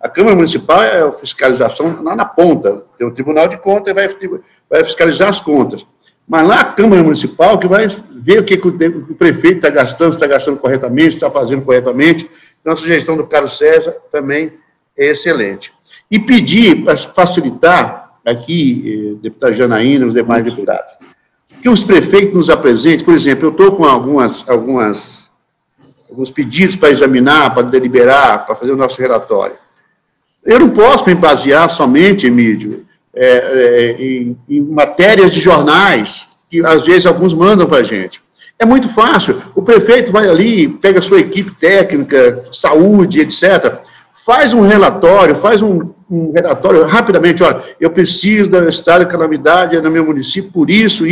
A Câmara Municipal é a fiscalização lá na ponta, tem o Tribunal de Contas e vai fiscalizar as contas. Mas lá a Câmara Municipal que vai ver o que o prefeito está gastando, se está gastando corretamente, se está fazendo corretamente. Então, a sugestão do Carlos César também é excelente. E pedir para facilitar aqui, deputado Janaína e os demais deputados, que os prefeitos nos apresentem, por exemplo, eu estou com alguns pedidos para examinar, para deliberar, para fazer o nosso relatório. Eu não posso me basear somente, Emílio, em matérias de jornais, que às vezes alguns mandam para a gente. É muito fácil, o prefeito vai ali, pega a sua equipe técnica, saúde, etc., faz um relatório, relatório rapidamente, olha, eu preciso da estado de calamidade no meu município por isso,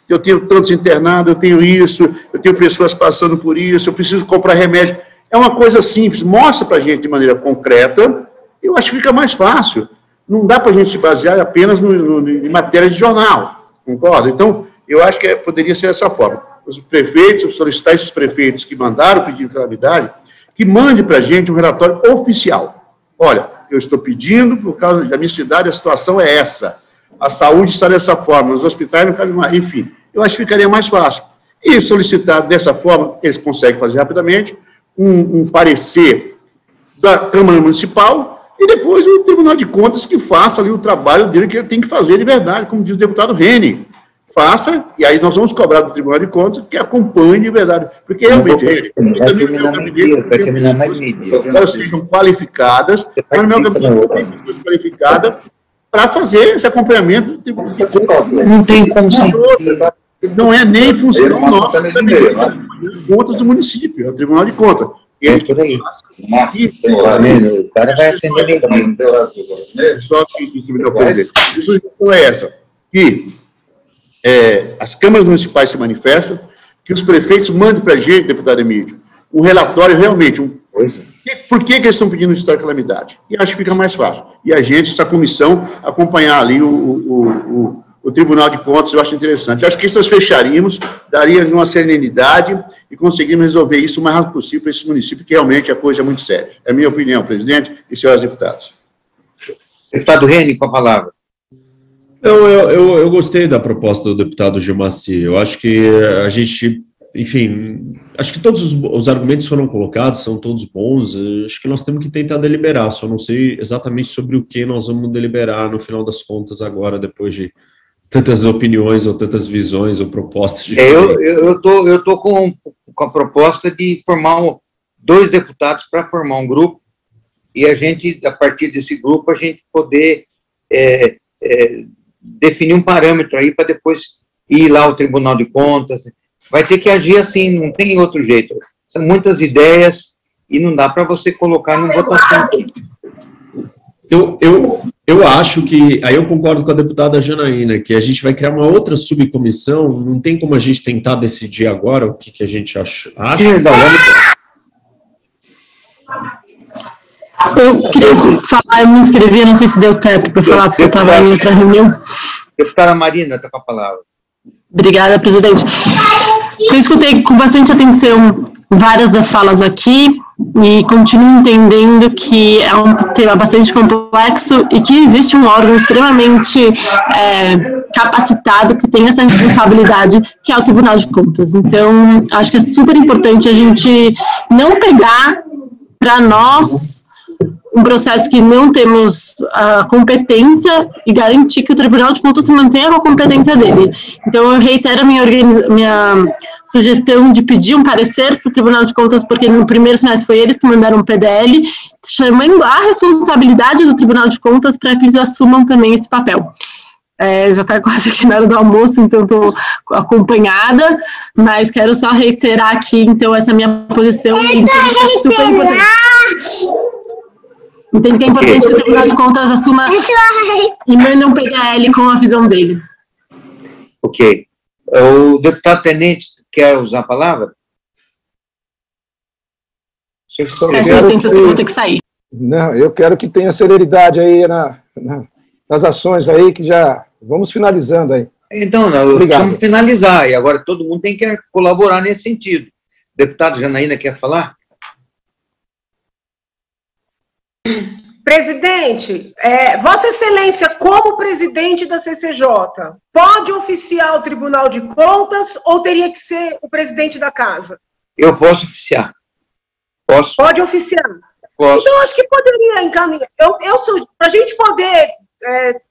eu tenho tantos internados, eu tenho isso, eu tenho pessoas passando por isso, eu preciso comprar remédio. É uma coisa simples, mostra para a gente de maneira concreta, eu acho que fica mais fácil. Não dá para a gente se basear apenas em matéria de jornal, concorda? Então, eu acho que poderia ser dessa forma. Os prefeitos, solicitar esses prefeitos que mandaram o pedido de calamidade, que mande para a gente um relatório oficial. Olha, eu estou pedindo, por causa da minha cidade, a situação é essa. A saúde está dessa forma, os hospitais não cabem mais. Enfim, eu acho que ficaria mais fácil. E solicitar dessa forma, eles conseguem fazer rapidamente, um parecer da Câmara Municipal e depois o Tribunal de Contas que faça ali o trabalho dele que ele tem que fazer de verdade, como diz o deputado Reni. Faça, e aí nós vamos cobrar do Tribunal de Contas que acompanhe de verdade. Porque realmente, elas sejam qualificadas, mas no meu gabinete tem pessoas qualificadas para fazer esse acompanhamento. Não tem como ser. Não é nem função nossa, contas do município, é o Tribunal de Contas. E aí, o cara vai atender só a sugestão é essa, que as câmaras municipais se manifestam, que os prefeitos mandem para a gente, deputado Emílio, um relatório realmente, por que eles estão pedindo estado de calamidade? E acho que fica mais fácil. E a gente, essa comissão, acompanhar ali o Tribunal de Contas, eu acho interessante. Eu acho que isso nós fecharíamos, daria uma serenidade e conseguimos resolver isso o mais rápido possível para esse município, que realmente a coisa é muito séria. É a minha opinião, presidente e senhores deputados. Deputado Reni, com a palavra. Eu gostei da proposta do deputado Gilmaci. Eu acho que a gente, enfim, acho que todos os argumentos foram colocados, são todos bons. Acho que nós temos que tentar deliberar. Só não sei exatamente sobre o que nós vamos deliberar no final das contas agora, depois de tantas opiniões ou tantas visões ou propostas. Eu tô com a proposta de formar 2 deputados para formar um grupo e a gente, a partir desse grupo, a gente poder definir um parâmetro aí para depois ir lá ao Tribunal de Contas. Vai ter que agir assim, não tem outro jeito. São muitas ideias e não dá para você colocar em votação aqui. Eu acho que, aí eu concordo com a deputada Janaína, que a gente vai criar uma outra subcomissão, não tem como a gente tentar decidir agora o que a gente acha. Eu queria falar, eu me inscrevi, não sei se deu tempo para falar, porque eu estava em outra reunião. Deputada Marina, está com a palavra. Obrigada, presidente. Eu escutei com bastante atenção várias das falas aqui e continuo entendendo que é um tema bastante complexo e que existe um órgão extremamente capacitado que tem essa responsabilidade, que é o Tribunal de Contas. Então, acho que é super importante a gente não pegar para nós um processo que não temos a competência e garantir que o Tribunal de Contas se mantenha com a competência dele. Então, eu reitero a minha sugestão de pedir um parecer para o Tribunal de Contas, porque no primeiro semestre foi eles que mandaram um PDL, chamando a responsabilidade do Tribunal de Contas para que eles assumam também esse papel. Já está quase aqui na hora do almoço, então estou acompanhada, mas quero só reiterar aqui, então, essa minha posição, então, é super importante. Entendo que é importante que o Tribunal de Contas assuma e mande um PDL com a visão dele. Ok. O deputado Tenente quer usar a palavra? Só licença que eu vou ter que sair. Não, eu quero que tenha celeridade aí nas ações aí, que já vamos finalizando aí. Então, vamos finalizar, e agora todo mundo tem que colaborar nesse sentido. Deputado Janaína quer falar? Presidente, Vossa Excelência, como presidente da CCJ, pode oficiar o Tribunal de Contas ou teria que ser o presidente da casa? Eu posso oficiar. Posso? Pode oficiar. Posso. Então, acho que poderia encaminhar. Para a gente poder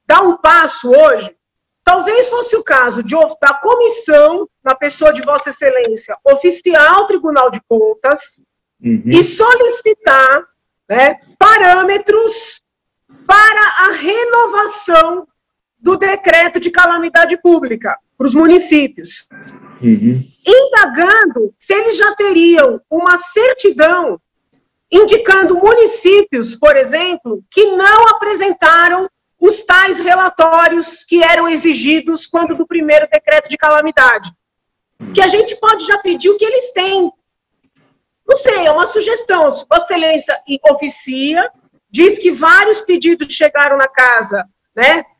dar um passo hoje, talvez fosse o caso da comissão, na pessoa de Vossa Excelência, oficiar o Tribunal de Contas e solicitar parâmetros para a renovação do decreto de calamidade pública para os municípios. Indagando se eles já teriam uma certidão indicando municípios, por exemplo, que não apresentaram os tais relatórios que eram exigidos quando do primeiro decreto de calamidade. Que a gente pode já pedir o que eles têm. Não sei, é uma sugestão. Se Vossa Excelência oficia, diz que vários pedidos chegaram na casa,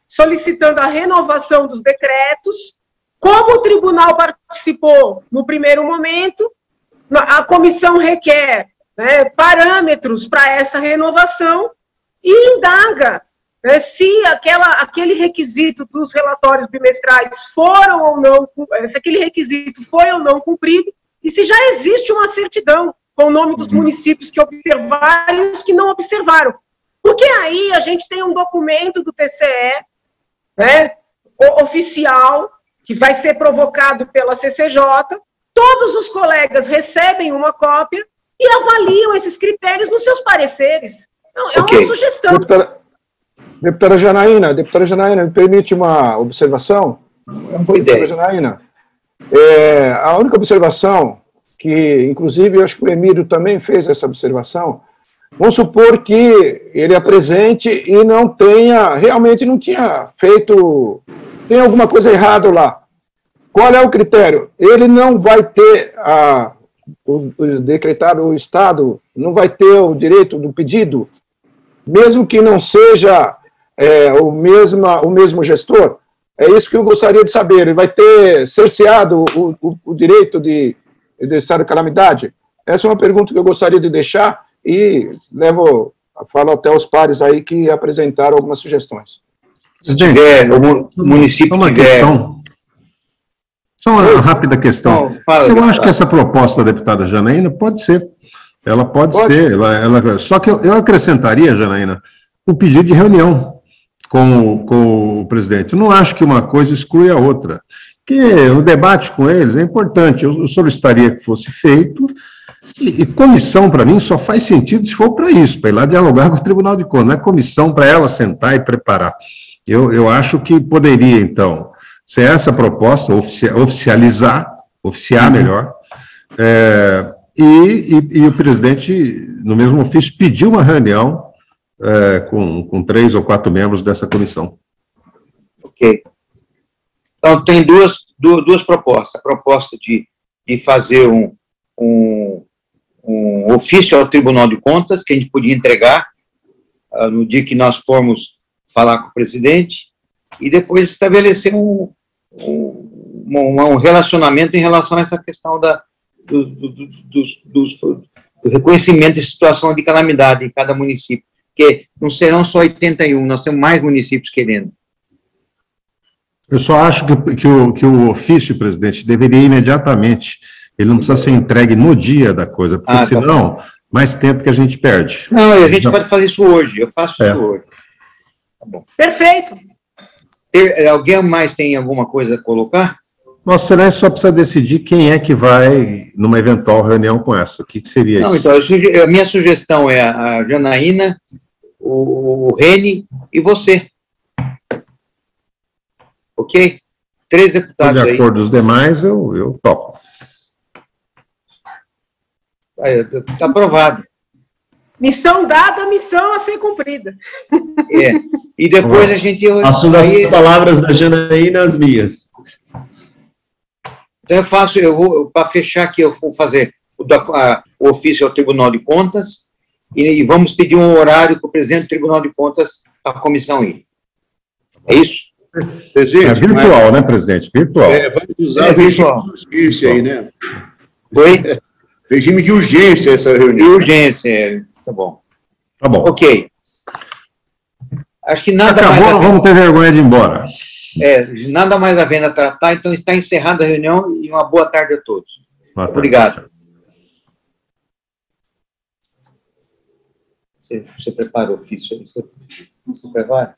solicitando a renovação dos decretos. Como o tribunal participou no primeiro momento, a comissão requer parâmetros para essa renovação e indaga se aquele requisito dos relatórios bimestrais foram ou não, se aquele requisito foi ou não cumprido, e se já existe uma certidão com o nome dos municípios que observaram e os que não observaram. Porque aí a gente tem um documento do TCE, oficial, que vai ser provocado pela CCJ, todos os colegas recebem uma cópia e avaliam esses critérios nos seus pareceres. Então, é uma sugestão. Deputada Janaína, me permite uma observação? É uma boa ideia. Deputada Janaína, a única observação que, inclusive, eu acho que o Emílio também fez essa observação, vamos supor que ele apresente e não tenha, realmente não tinha feito, tem alguma coisa errada lá. Qual é o critério? Ele não vai ter o decretado, o Estado não vai ter o direito do pedido, mesmo que não seja o mesmo gestor? É isso que eu gostaria de saber. Ele vai ter cerceado o direito de estado de calamidade? Essa é uma pergunta que eu gostaria de deixar e falo até os pares aí que apresentaram algumas sugestões. Se tiver, o município tiver... Só uma rápida questão. Eu acho que essa proposta da deputada Janaína pode ser. Ela pode ser. Só que eu acrescentaria, Janaína, o pedido de reunião com o presidente. Eu não acho que uma coisa exclui a outra. Porque o debate com eles é importante. Eu solicitaria que fosse feito. E comissão, para mim, só faz sentido se for para isso, para ir lá dialogar com o Tribunal de Contas. Não é comissão para ela sentar e preparar. Eu acho que poderia, então, ser essa proposta, oficiar melhor, e o presidente, no mesmo ofício, pediu uma reunião com 3 ou 4 membros dessa comissão. Ok. Então, tem duas propostas. A proposta de fazer um ofício ao Tribunal de Contas, que a gente podia entregar no dia que nós formos falar com o presidente, e depois estabelecer um relacionamento em relação a essa questão do reconhecimento de situação de calamidade em cada município, porque não serão só 81, nós temos mais municípios querendo. Eu só acho que o ofício, presidente, deveria ir imediatamente. Ele não precisa ser entregue no dia da coisa, porque senão, mais tempo que a gente perde. Não, a gente pode fazer isso hoje, eu faço isso hoje. Tá bom. Perfeito. Alguém mais tem alguma coisa a colocar? Nossa Excelência só precisa decidir quem é que vai numa eventual reunião com essa. O que seria isso? Não, então, a minha sugestão é a Janaína, o Reni e você. Ok? 3 deputados aí. De acordo com os demais, eu topo. Está aprovado. Missão dada, missão a ser cumprida. E depois a gente... Assumo as palavras da Janaína as minhas. Então para fechar aqui, eu vou fazer o ofício ao Tribunal de Contas e vamos pedir um horário para o presidente do Tribunal de Contas para a comissão ir. É isso? Presidente, virtual, né, presidente? Virtual. Vai usar o regime de urgência aí, né? Oi? Regime de urgência essa reunião. De urgência, tá bom. Tá bom. Ok. Acho que nada acabou, mais... vamos ter vergonha de ir embora. Nada mais havendo a tratar, então está encerrada a reunião e uma boa tarde a todos. Obrigado. Você prepara o ofício? Você prepara?